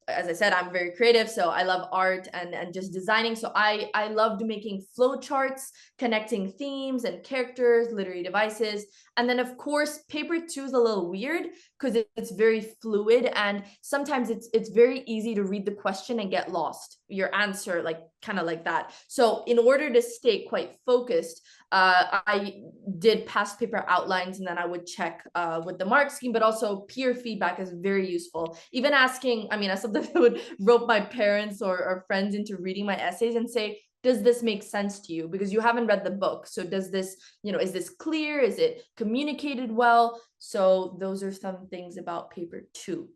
As I said, I'm very creative, so I love art and just designing. So I loved making flow charts, connecting themes and characters, literary devices. And then, of course, paper 2 is a little weird because it's very fluid, and sometimes it's very easy to read the question and get lost, your answer, kind of like that. So in order to stay quite focused, I did past paper outlines, and then I would check with the mark scheme, but also peer feedback is very useful. Even asking, I sometimes would rope my parents or friends into reading my essays and say, does this make sense to you? Because you haven't read the book. So does this, is this clear? Is it communicated well? So those are some things about paper 2.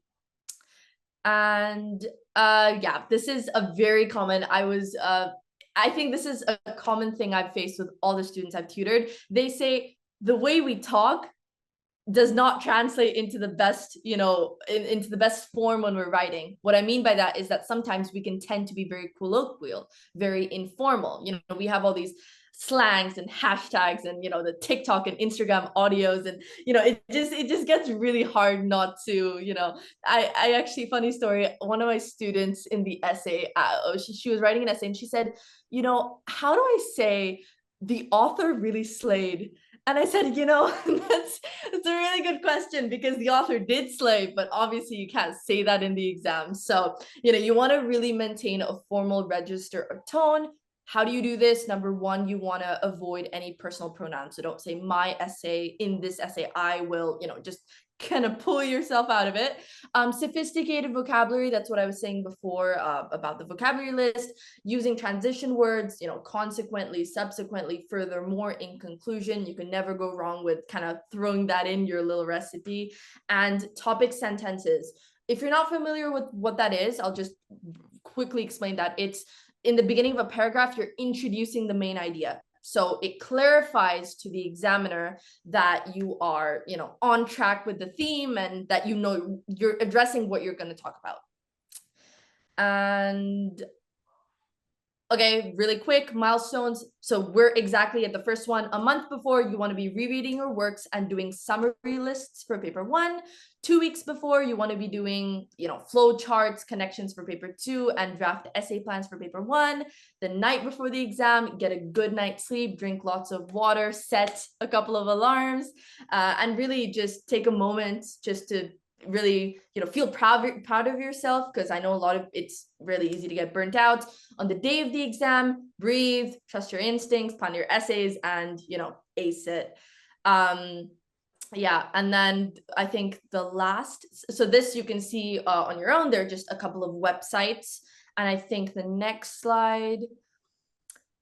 And yeah, this is a very common, I think this is a common thing I've faced with all the students I've tutored. They say the way we talk does not translate into the best, into the best form when we're writing. What I mean by that is that sometimes we can tend to be very colloquial, very informal. We have all these slangs and hashtags and, the TikTok and Instagram audios, and, it just gets really hard not to, I actually, funny story, one of my students in the essay, she was writing an essay and she said, how do I say the author really slayed? And I said, that's a really good question, because the author did slay, but obviously you can't say that in the exam. So, you want to really maintain a formal register or tone. How do you do this? Number 1, you want to avoid any personal pronouns. So don't say my essay, in this essay, I will, just kind of pull yourself out of it. Sophisticated vocabulary, that's what I was saying before about the vocabulary list, using transition words, consequently, subsequently, furthermore, in conclusion. You can never go wrong with kind of throwing that in your little recipe. And topic sentences. If you're not familiar with what that is, I'll just quickly explain that. It's in the beginning of a paragraph, you're introducing the main idea. So it clarifies to the examiner that you are, on track with the theme, and that, you're addressing what you're going to talk about. And okay, really quick, milestones. So we're exactly at the first one. A month before, you want to be rereading your works and doing summary lists for paper 1. 2 weeks before, you want to be doing, flow charts, connections for paper 2, and draft essay plans for paper 1. The night before the exam, get a good night's sleep, drink lots of water, set a couple of alarms, and really just take a moment just to really, feel proud of yourself, because I know it's really easy to get burnt out on the day of the exam. Breathe, trust your instincts, plan your essays, and ace it. Yeah, and then I think the last, so this you can see on your own. There are just a couple of websites, and I think the next slide,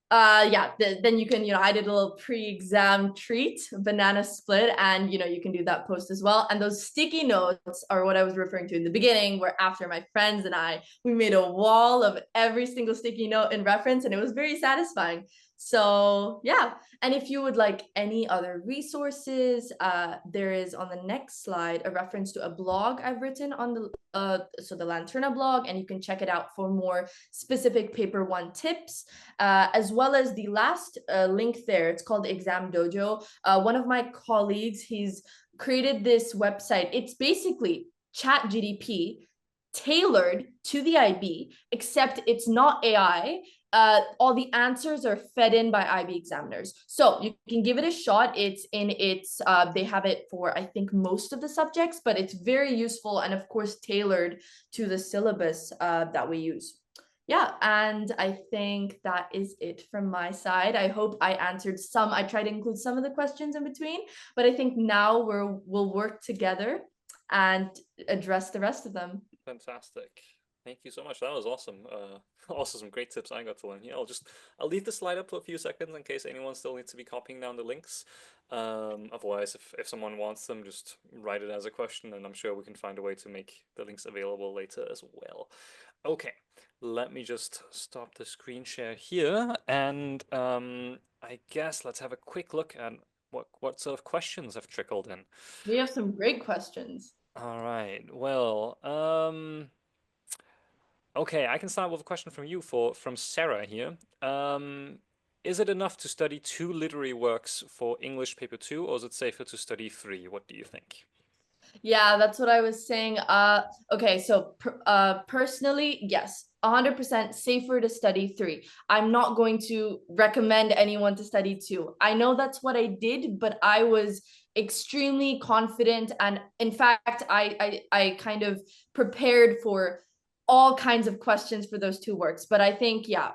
yeah, then you can, I did a little pre-exam treat, banana split, and you can do that post as well. And those sticky notes are what I was referring to in the beginning, where after my friends and we made a wall of every single sticky note in reference, and it was very satisfying. So yeah, and if you would like any other resources, there is on the next slide a reference to a blog I've written on the so the Lanterna blog, and you can check it out for more specific paper one tips, as well as the last link there. It's called Exam Dojo. One of my colleagues, he's created this website. It's basically Chat GDP tailored to the IB, except it's not AI. All the answers are fed in by IB examiners. So you can give it a shot. They have it for, I think, most of the subjects, but it's very useful and, of course, tailored to the syllabus that we use. Yeah, and I think that is it from my side. I hope I answered some. I tried to include some of the questions in between, but I think now we'll work together and address the rest of them. Fantastic. Thank you so much. That was awesome. Also some great tips I got to learn. Yeah, I'll leave the slide up for a few seconds in case anyone still needs to be copying down the links. Otherwise, if someone wants them, just write it as a question, and I'm sure we can find a way to make the links available later as well. Okay, let me just stop the screen share here, and I guess let's have a quick look at what sort of questions have trickled in. We have some great questions. All right. Well, okay, I can start with a question from you from Sarah here. Is it enough to study 2 literary works for English paper 2, or is it safer to study 3? What do you think? Yeah, that's what I was saying. Okay, so personally, yes, 100% safer to study 3. I'm not going to recommend anyone to study 2. I know that's what I did, but I was extremely confident, and in fact, I kind of prepared for all kinds of questions for those 2 works. But I think, yeah,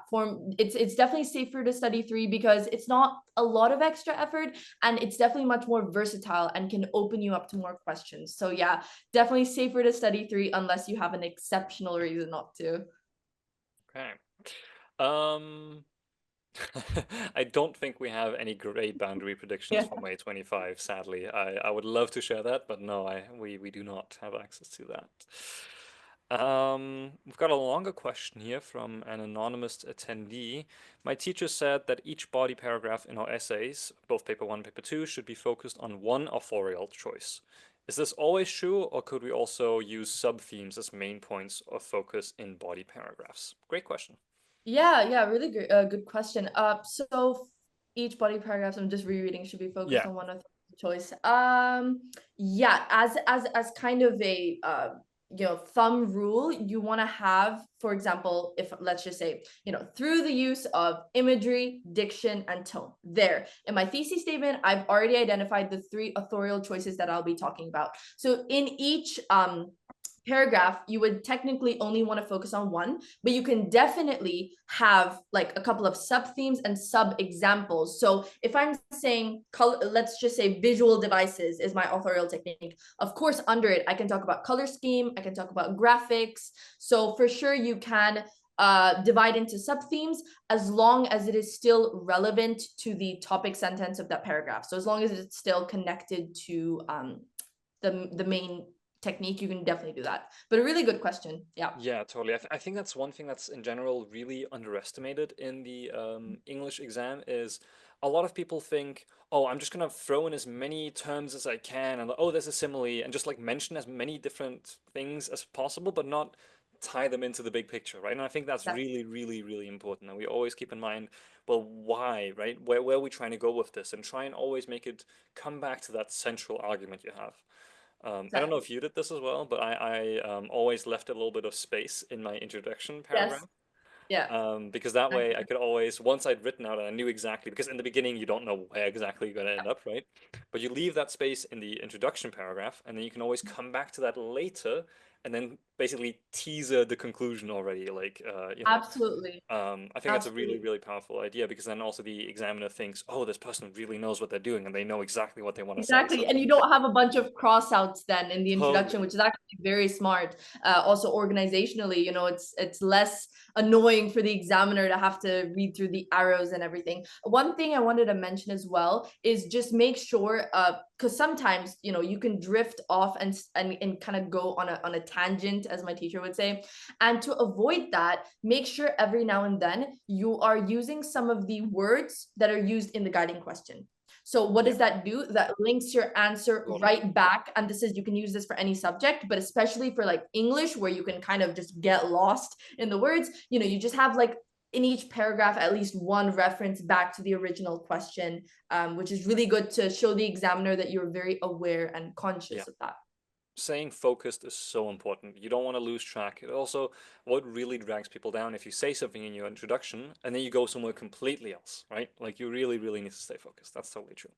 it's definitely safer to study 3 because it's not a lot of extra effort, and it's definitely much more versatile and can open you up to more questions. So yeah, definitely safer to study 3 unless you have an exceptional reason not to. Okay. Um, I don't think we have any great boundary predictions Yeah. for May 25, sadly. I would love to share that, but no, we do not have access to that. We've got a longer question here from an anonymous attendee. My teacher said that each body paragraph in our essays, both paper 1 and paper 2, should be focused on one authorial choice. Is this always true, or could we also use sub-themes as main points of focus in body paragraphs? Great question. Yeah, really good, good question. So each body paragraph I'm just rereading should be focused Yeah. on one of the choice. Yeah, as kind of a thumb rule, you want to have, for example, if let's just say, through the use of imagery, diction, and tone. There, in my thesis statement, I've already identified the 3 authorial choices that I'll be talking about. So in each paragraph, you would technically only want to focus on one, but you can definitely have like a couple of sub themes and sub examples. So if I'm saying color, let's just say visual devices is my authorial technique. Of course, under it, I can talk about color scheme, I can talk about graphics. So for sure, you can divide into sub themes as long as it is still relevant to the topic sentence of that paragraph. So as long as it's still connected to the main technique, you can definitely do that. But a really good question. Yeah. Yeah, totally. I think that's one thing that's in general really underestimated in the English exam is a lot of people think, oh, I'm just gonna throw in as many terms as I can, and oh, there's a simile, and just like mention as many different things as possible, but not tie them into the big picture, right? And I think that's That, really, really, really important. And we always keep in mind, well, why, right? Where are we trying to go with this? And try and always make it come back to that central argument you have. I don't know exactly. if you did this as well, but I always left a little bit of space in my introduction Yes. paragraph. Yeah. Because that way I could always, once I'd written out, I knew exactly, because in the beginning you don't know where exactly you're going to end up, right? But you leave that space in the introduction paragraph, and then you can always come back to that later, and then basically teaser the conclusion already, like, Absolutely. I think that's a really, Absolutely. really powerful idea because then also the examiner thinks, oh, this person really knows what they're doing and they know exactly what they want to say. Exactly. And you don't have a bunch of crossouts then in the introduction, Totally. which is actually very smart. Also organizationally, it's less annoying for the examiner to have to read through the arrows and everything. One thing I wanted to mention as well is just make sure because sometimes you can drift off and kind of go on a tangent, as my teacher would say. And to avoid that, make sure every now and then you are using some of the words that are used in the guiding question. So what does that do? That links your answer right back. And this is, you can use this for any subject, but especially for like English, where you can kind of just get lost in the words. You know, you just have like in each paragraph at least one reference back to the original question, which is really good to show the examiner that you're very aware and conscious of that. Staying focused is so important. You don't want to lose track. It also, what really drags people down if you say something in your introduction and then you go somewhere completely else, right? Like you really, really need to stay focused. That's totally true.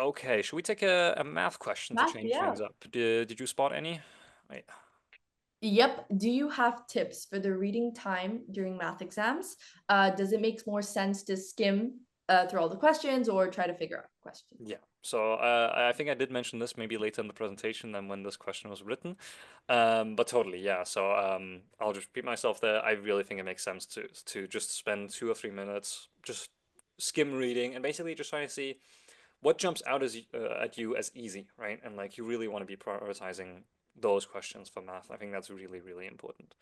Okay, should we take a math question to Math, change yeah. things up? Did you spot any? Wait. Yep. Do you have tips for the reading time during math exams? Does it make more sense to skim through all the questions or try to figure out questions? Yeah. So I think I did mention this maybe later in the presentation than when this question was written, but totally, yeah. So I'll just repeat myself there. I really think it makes sense to just spend 2 or 3 minutes just skim reading and basically just trying to see what jumps out as at you as easy, right? And like you really want to be prioritizing those questions for math. I think that's really, really important.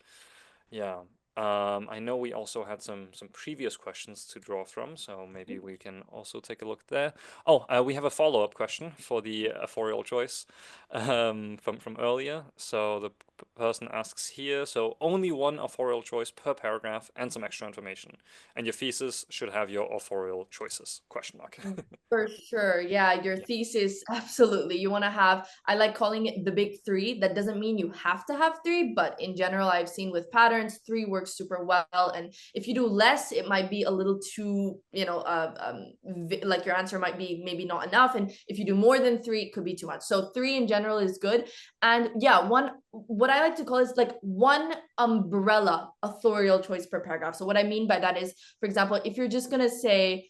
Yeah. I know we also had some previous questions to draw from, so maybe we can also take a look there. Oh, we have a follow-up question for the authorial choice from earlier. So the person asks here, so only one authorial choice per paragraph and some extra information, and your thesis should have your authorial choices? Question mark. For sure. Yeah, your Yeah. thesis, absolutely. You want to have, I like calling it the big three. That doesn't mean you have to have three, but in general, I've seen with patterns, three works super well. And if you do less, it might be a little too, like your answer might be maybe not enough. And if you do more than three, it could be too much. So three in general is good. And yeah, what I like to call is like one umbrella authorial choice per paragraph. So what I mean by that is, for example, if you're just going to say,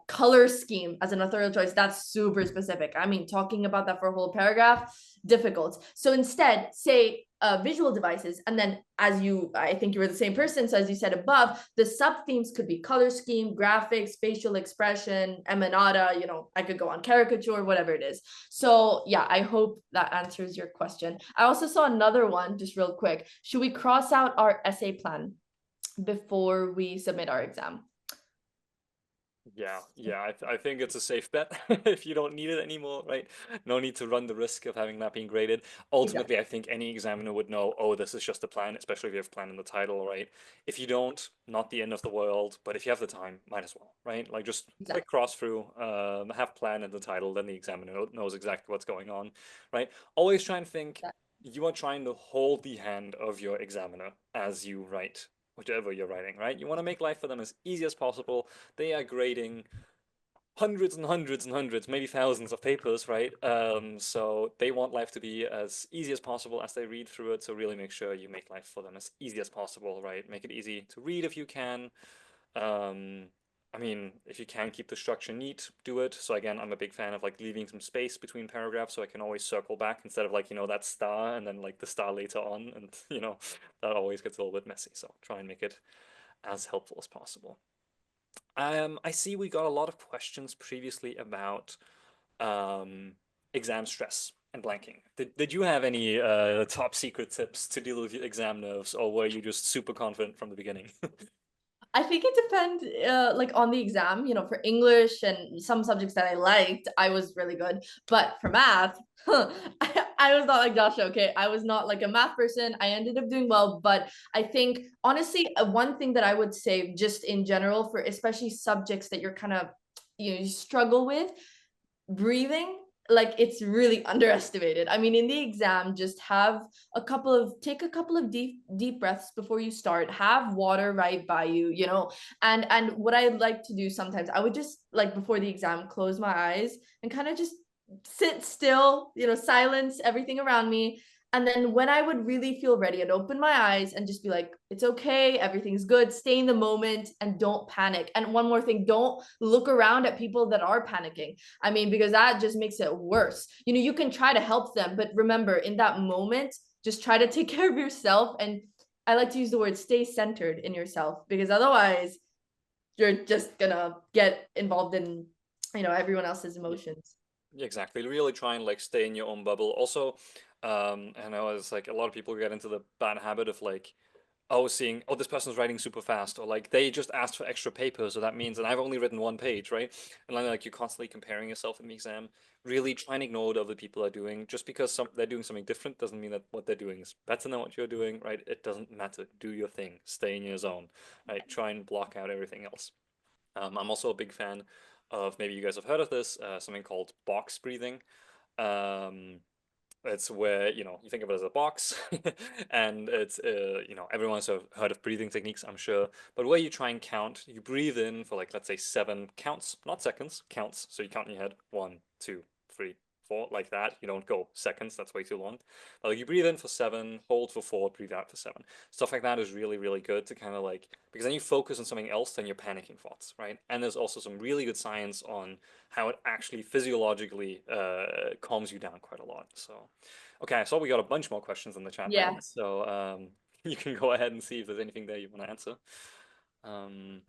color scheme as an authorial choice, that's super specific. I mean, talking about that for a whole paragraph, difficult. So instead, say visual devices, and then I think you were the same person, so as you said above, the sub themes could be color scheme, graphics, facial expression, emanata, I could go on caricature, whatever it is. So yeah, I hope that answers your question. I also saw another one, just real quick. Should we cross out our essay plan before we submit our exam? Yeah, I think it's a safe bet if you don't need it anymore, right? No need to run the risk of having that being graded. Exactly. Ultimately, I think any examiner would know, oh, this is just a plan, especially if you have plan in the title, right? If you don't, not the end of the world, but if you have the time, might as well, right? Like just Exactly. click cross through, have plan in the title, then the examiner knows exactly what's going on, right? Always try and think you are trying to hold the hand of your examiner as you write whatever you're writing, right? You want to make life for them as easy as possible. They are grading hundreds and hundreds and hundreds, maybe thousands of papers, right? So they want life to be as easy as possible as they read through it. So really make sure you make life for them as easy as possible, right? Make it easy to read if you can. Um, I mean, if you can keep the structure neat, do it. So again, I'm a big fan of like leaving some space between paragraphs so I can always circle back instead of like, that star and then like the star later on. And, that always gets a little bit messy. So try and make it as helpful as possible. I see we got a lot of questions previously about um, exam stress and blanking. Did you have any top secret tips to deal with your exam nerves, or were you just super confident from the beginning? I think it depends, like on the exam. For English and some subjects that I liked, I was really good. But for math, I was not like Joshua. Okay, I was not like a math person. I ended up doing well, but I think honestly, one thing that I would say, just in general, for especially subjects that you're kind of you struggle with, breathing, like it's really underestimated. I mean, in the exam, just take a couple of deep breaths before you start, have water right by you, and what I like to do sometimes, I would just like before the exam close my eyes and kind of just sit still, silence everything around me. And then when I would really feel ready, I'd open my eyes and just be like, it's okay, everything's good, stay in the moment and don't panic. And one more thing, don't look around at people that are panicking. I mean, because that just makes it worse. You can try to help them, but remember, in that moment, just try to take care of yourself. And I like to use the word stay centered in yourself, because otherwise you're just gonna get involved in, everyone else's Yeah. emotions. Exactly. Really try and like stay in your own bubble. Also, I know it's like a lot of people get into the bad habit of like, oh, seeing, oh, this person's writing super fast, or like they just asked for extra paper, so that means, and I've only written one page, right? And then like you're constantly comparing yourself in the exam. Really try and ignore what other people are doing. Just because they're doing something different doesn't mean that what they're doing is better than what you're doing, right? It doesn't matter. Do your thing. Stay in your zone, right? Try and block out everything else. I'm also a big fan of, maybe you guys have heard of this, something called box breathing. Um, it's where, you think of it as a box, and it's, everyone's sort of heard of breathing techniques, I'm sure, but where you try and count, you breathe in for like, let's say 7 counts, not seconds, counts. So you count in your head, 1, 2, 3, 4, like that. You don't go seconds, that's way too long. But like you breathe in for 7, hold for 4, breathe out for 7. Stuff like that is really, really good to kind of like, because then you focus on something else, then you're panicking thoughts, right? And there's also some really good science on how it actually physiologically calms you down quite a lot. So, okay, I saw we got a bunch more questions in the chat now. Yeah. So you can go ahead and see if there's anything there you want to answer. Um,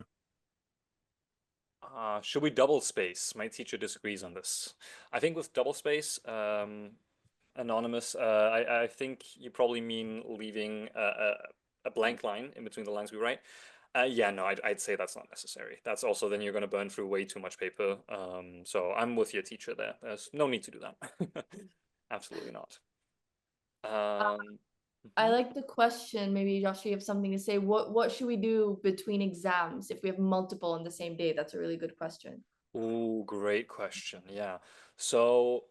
should we double space? My teacher disagrees on this. I think with double space, anonymous, I think you probably mean leaving a blank line in between the lines we write. Yeah, no, I'd say that's not necessary. That's also, then you're going to burn through way too much paper. So I'm with your teacher there. There's no need to do that. Absolutely not. I Mhm. like the question. Maybe Josh, you have something to say. What should we do between exams if we have multiple on the same day? That's a really good question. Ooh, great question. Yeah. So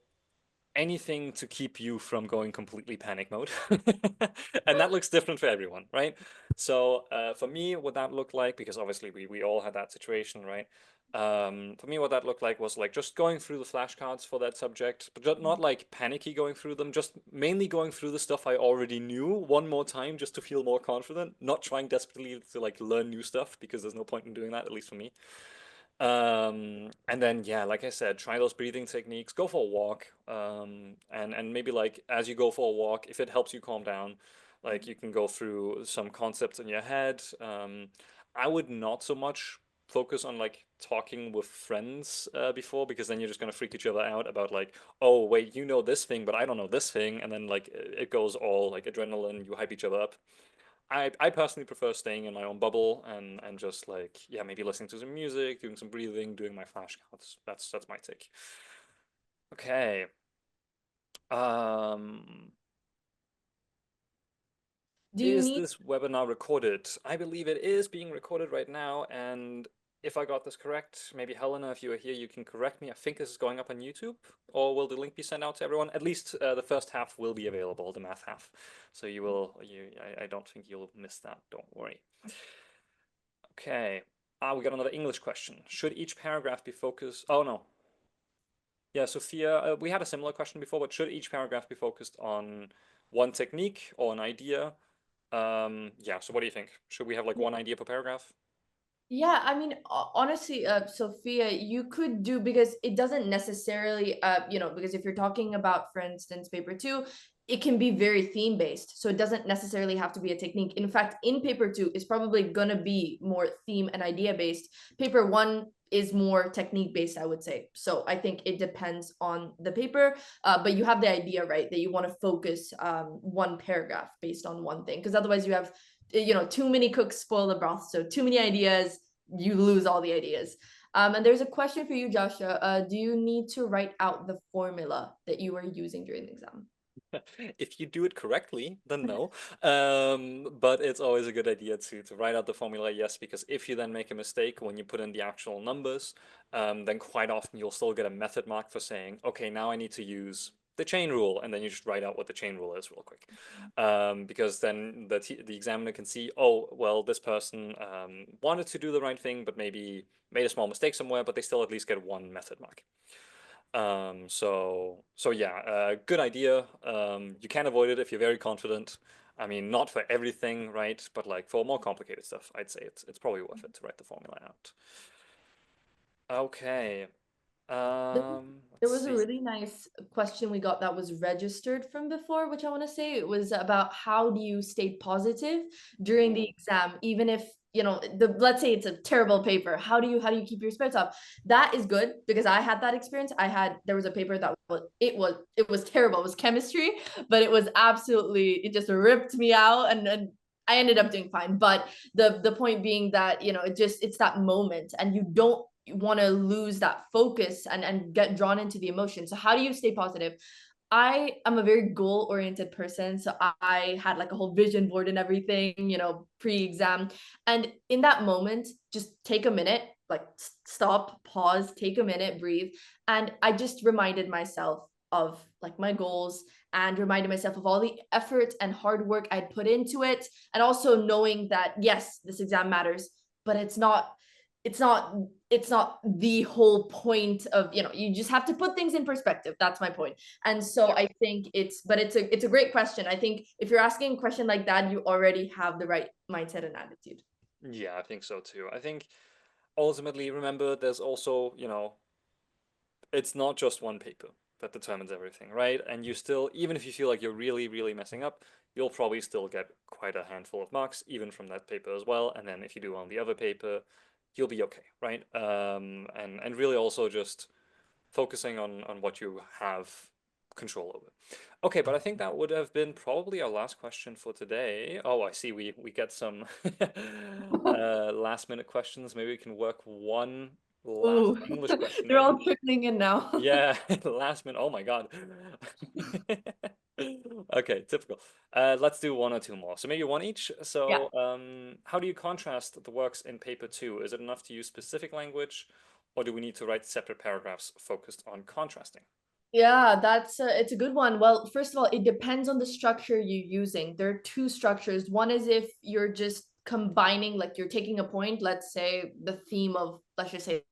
anything to keep you from going completely panic mode. And that looks different for everyone, right? So for me, what that looked like, because obviously we all had that situation, right? For me, what that looked like was like just going through the flashcards for that subject, but just not like panicky going through them, just mainly going through the stuff I already knew one more time just to feel more confident, not trying desperately to like learn new stuff because there's no point in doing that, at least for me. And then yeah, like I said, try those breathing techniques, go for a walk. And maybe like as you go for a walk, if it helps you calm down, like you can go through some concepts in your head. I would not so much focus on like talking with friends before, because then you're just gonna freak each other out about like, oh wait, you know this thing, but I don't know this thing, and then like it goes all like adrenaline, you hype each other up. I personally prefer staying in my own bubble and just like, yeah, maybe listening to some music, doing some breathing, doing my flashcards. That's my take. Okay. Um, Do you is need this webinar recorded? I believe it is being recorded right now, and if I got this correct, maybe Helena, if you are here, you can correct me. I think this is going up on YouTube, or will the link be sent out to everyone? At least the first half will be available, the math half. So I don't think you'll miss that. Don't worry. Okay. We got another English question. Should each paragraph be focused? Oh, no. Yeah, Sophia, we had a similar question before, but should each paragraph be focused on one technique or an idea? Yeah, so what do you think? Should we have like one idea per paragraph? Yeah, I mean, honestly, Sophia, you could do because it doesn't necessarily, because if you're talking about, for instance, paper two, it can be very theme based. So it doesn't necessarily have to be a technique. In fact, in paper two, it's probably gonna be more theme and idea based. Paper one is more technique based, I would say. So I think it depends on the paper, but you have the idea, right, that you want to focus one paragraph based on one thing, because otherwise you have too many cooks spoil the broth. So too many ideas, you lose all the ideas. And there's a question for you, Joshua. Do you need to write out the formula that you were using during the exam? If you do it correctly, then no. But it's always a good idea to write out the formula, yes, because if you then make a mistake when you put in the actual numbers, then quite often you'll still get a method mark for saying, okay, now I need to use the chain rule, and then you just write out what the chain rule is real quick. Because then the examiner can see, oh, well, this person wanted to do the right thing, but maybe made a small mistake somewhere, but they still at least get one method mark. So yeah, good idea. You can avoid it if you're very confident. I mean, not for everything, right? But like for more complicated stuff, I'd say it's probably worth it to write the formula out. Okay. There there Let's was a see. really nice question we got that was registered from before, which I want to say it was about how do you stay positive during the Ooh. exam, even if let's say it's a terrible paper. How do you keep your spirits up? That is good because I had that experience. There was a paper that was terrible. It was chemistry, but it just ripped me out, and I ended up doing fine. But the point being that, it's that moment, and you don't want to lose that focus and get drawn into the emotion. So how do you stay positive? I am a very goal oriented person. So I had like a whole vision board and everything, pre exam. And in that moment, just take a minute, like stop, pause, take a minute, breathe. And I just reminded myself of like my goals, and reminded myself of all the effort and hard work I'd put into it. And also knowing that, yes, this exam matters, but it's not it's not the whole point of, you just have to put things in perspective. That's my point. And so Yeah. I think it's a great question. I think if you're asking a question like that, you already have the right mindset and attitude. Yeah, I think so too. I think ultimately, remember, there's also, it's not just one paper that determines everything, right? And you still, even if you feel like you're really, really messing up, you'll probably still get quite a handful of marks, even from that paper as well. And then if you do on the other paper, you'll be okay, right? And really also just focusing on what you have control over. Okay, but I think that would have been probably our last question for today. Oh, I see we get some last minute questions. Maybe we can work one last Ooh, English question they're in. all trickling in now. Yeah, last minute. Oh my God. Okay, typical. Let's do one or two more. So maybe one each. Yeah. So, how do you contrast the works in paper two? Is it enough to use specific language, or do we need to write separate paragraphs focused on contrasting? Yeah, it's a good one. Well, first of all, it depends on the structure you're using. There are two structures. One is if you're just combining, like you're taking a point, let's say let's just say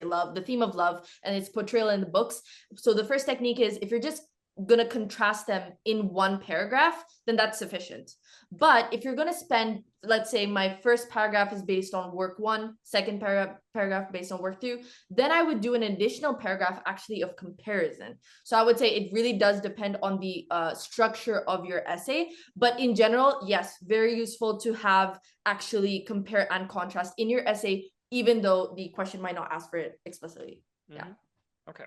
love, the theme of love, and its portrayal in the books. So the first technique is, if you're just going to contrast them in one paragraph, then that's sufficient. But if you're going to spend, let's say my first paragraph is based on work one, second paragraph based on work two, then I would do an additional paragraph actually of comparison. So I would say it really does depend on the structure of your essay. But in general, yes, very useful to have actually compare and contrast in your essay, even though the question might not ask for it explicitly. Yeah. Okay.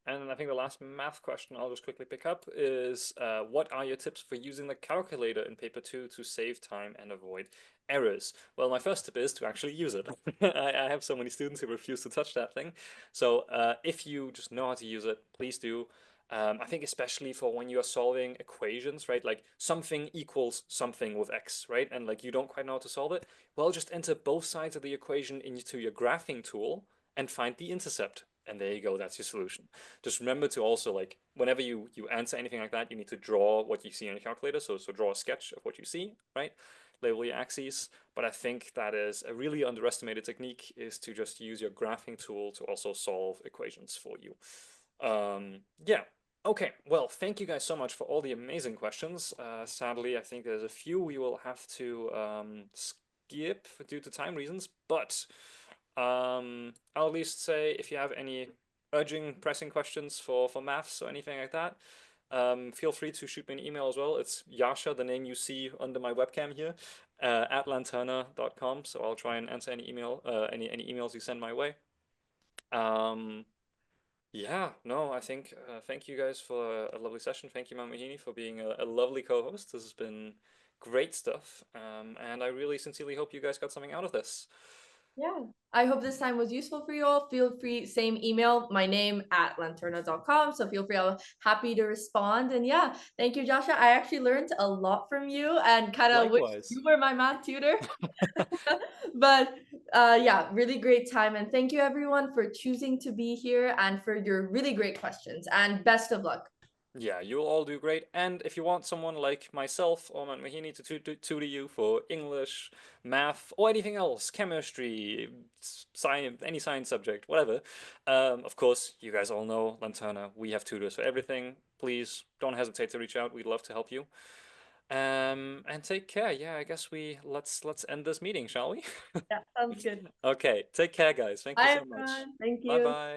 And I think the last math question I'll just quickly pick up is what are your tips for using the calculator in paper two to save time and avoid errors? Well, my first tip is to actually use it. I have so many students who refuse to touch that thing. So if you just know how to use it, please do. I think especially for when you are solving equations, right? Like something equals something with x, right? And like you don't quite know how to solve it. Well, just enter both sides of the equation into your graphing tool and find the intercept. And there you go, that's your solution. Just remember to also, like, whenever you answer anything like that, you need to draw what you see on your calculator. So draw a sketch of what you see, right? Label your axes. But I think that is a really underestimated technique, is to just use your graphing tool to also solve equations for you. Yeah. Okay, well, thank you guys so much for all the amazing questions. Sadly, I think there's a few we will have to skip due to time reasons, but I'll at least say, if you have any urging, pressing questions for maths or anything like that, feel free to shoot me an email as well. It's Jascha, the name you see under my webcam here, at lanterna.com. So I'll try and answer any any emails you send my way. Um, yeah, no, I think thank you guys for a lovely session. Thank you, Manmohini, for being a lovely co-host. This has been great stuff, and I really sincerely hope you guys got something out of this. Yeah. I hope this time was useful for you all. Feel free, same email, my name at lanterna.com. So feel free, I'm happy to respond. And yeah, thank you, Joshua. I actually learned a lot from you and kind of wish Likewise. you were my math tutor. But yeah, really great time. And thank you everyone for choosing to be here and for your really great questions. And best of luck. Yeah, you'll all do great. And if you want someone like myself or Manmohini to tutor you for English, math, or anything else, chemistry, science, any science subject, whatever, of course, you guys all know Lanterna. We have tutors for everything. Please don't hesitate to reach out. We'd love to help you. And take care. Yeah, I guess let's end this meeting, shall we? Yeah, sounds good. Okay, take care, guys. Thank you Bye so much. everyone. Thank Bye you. bye.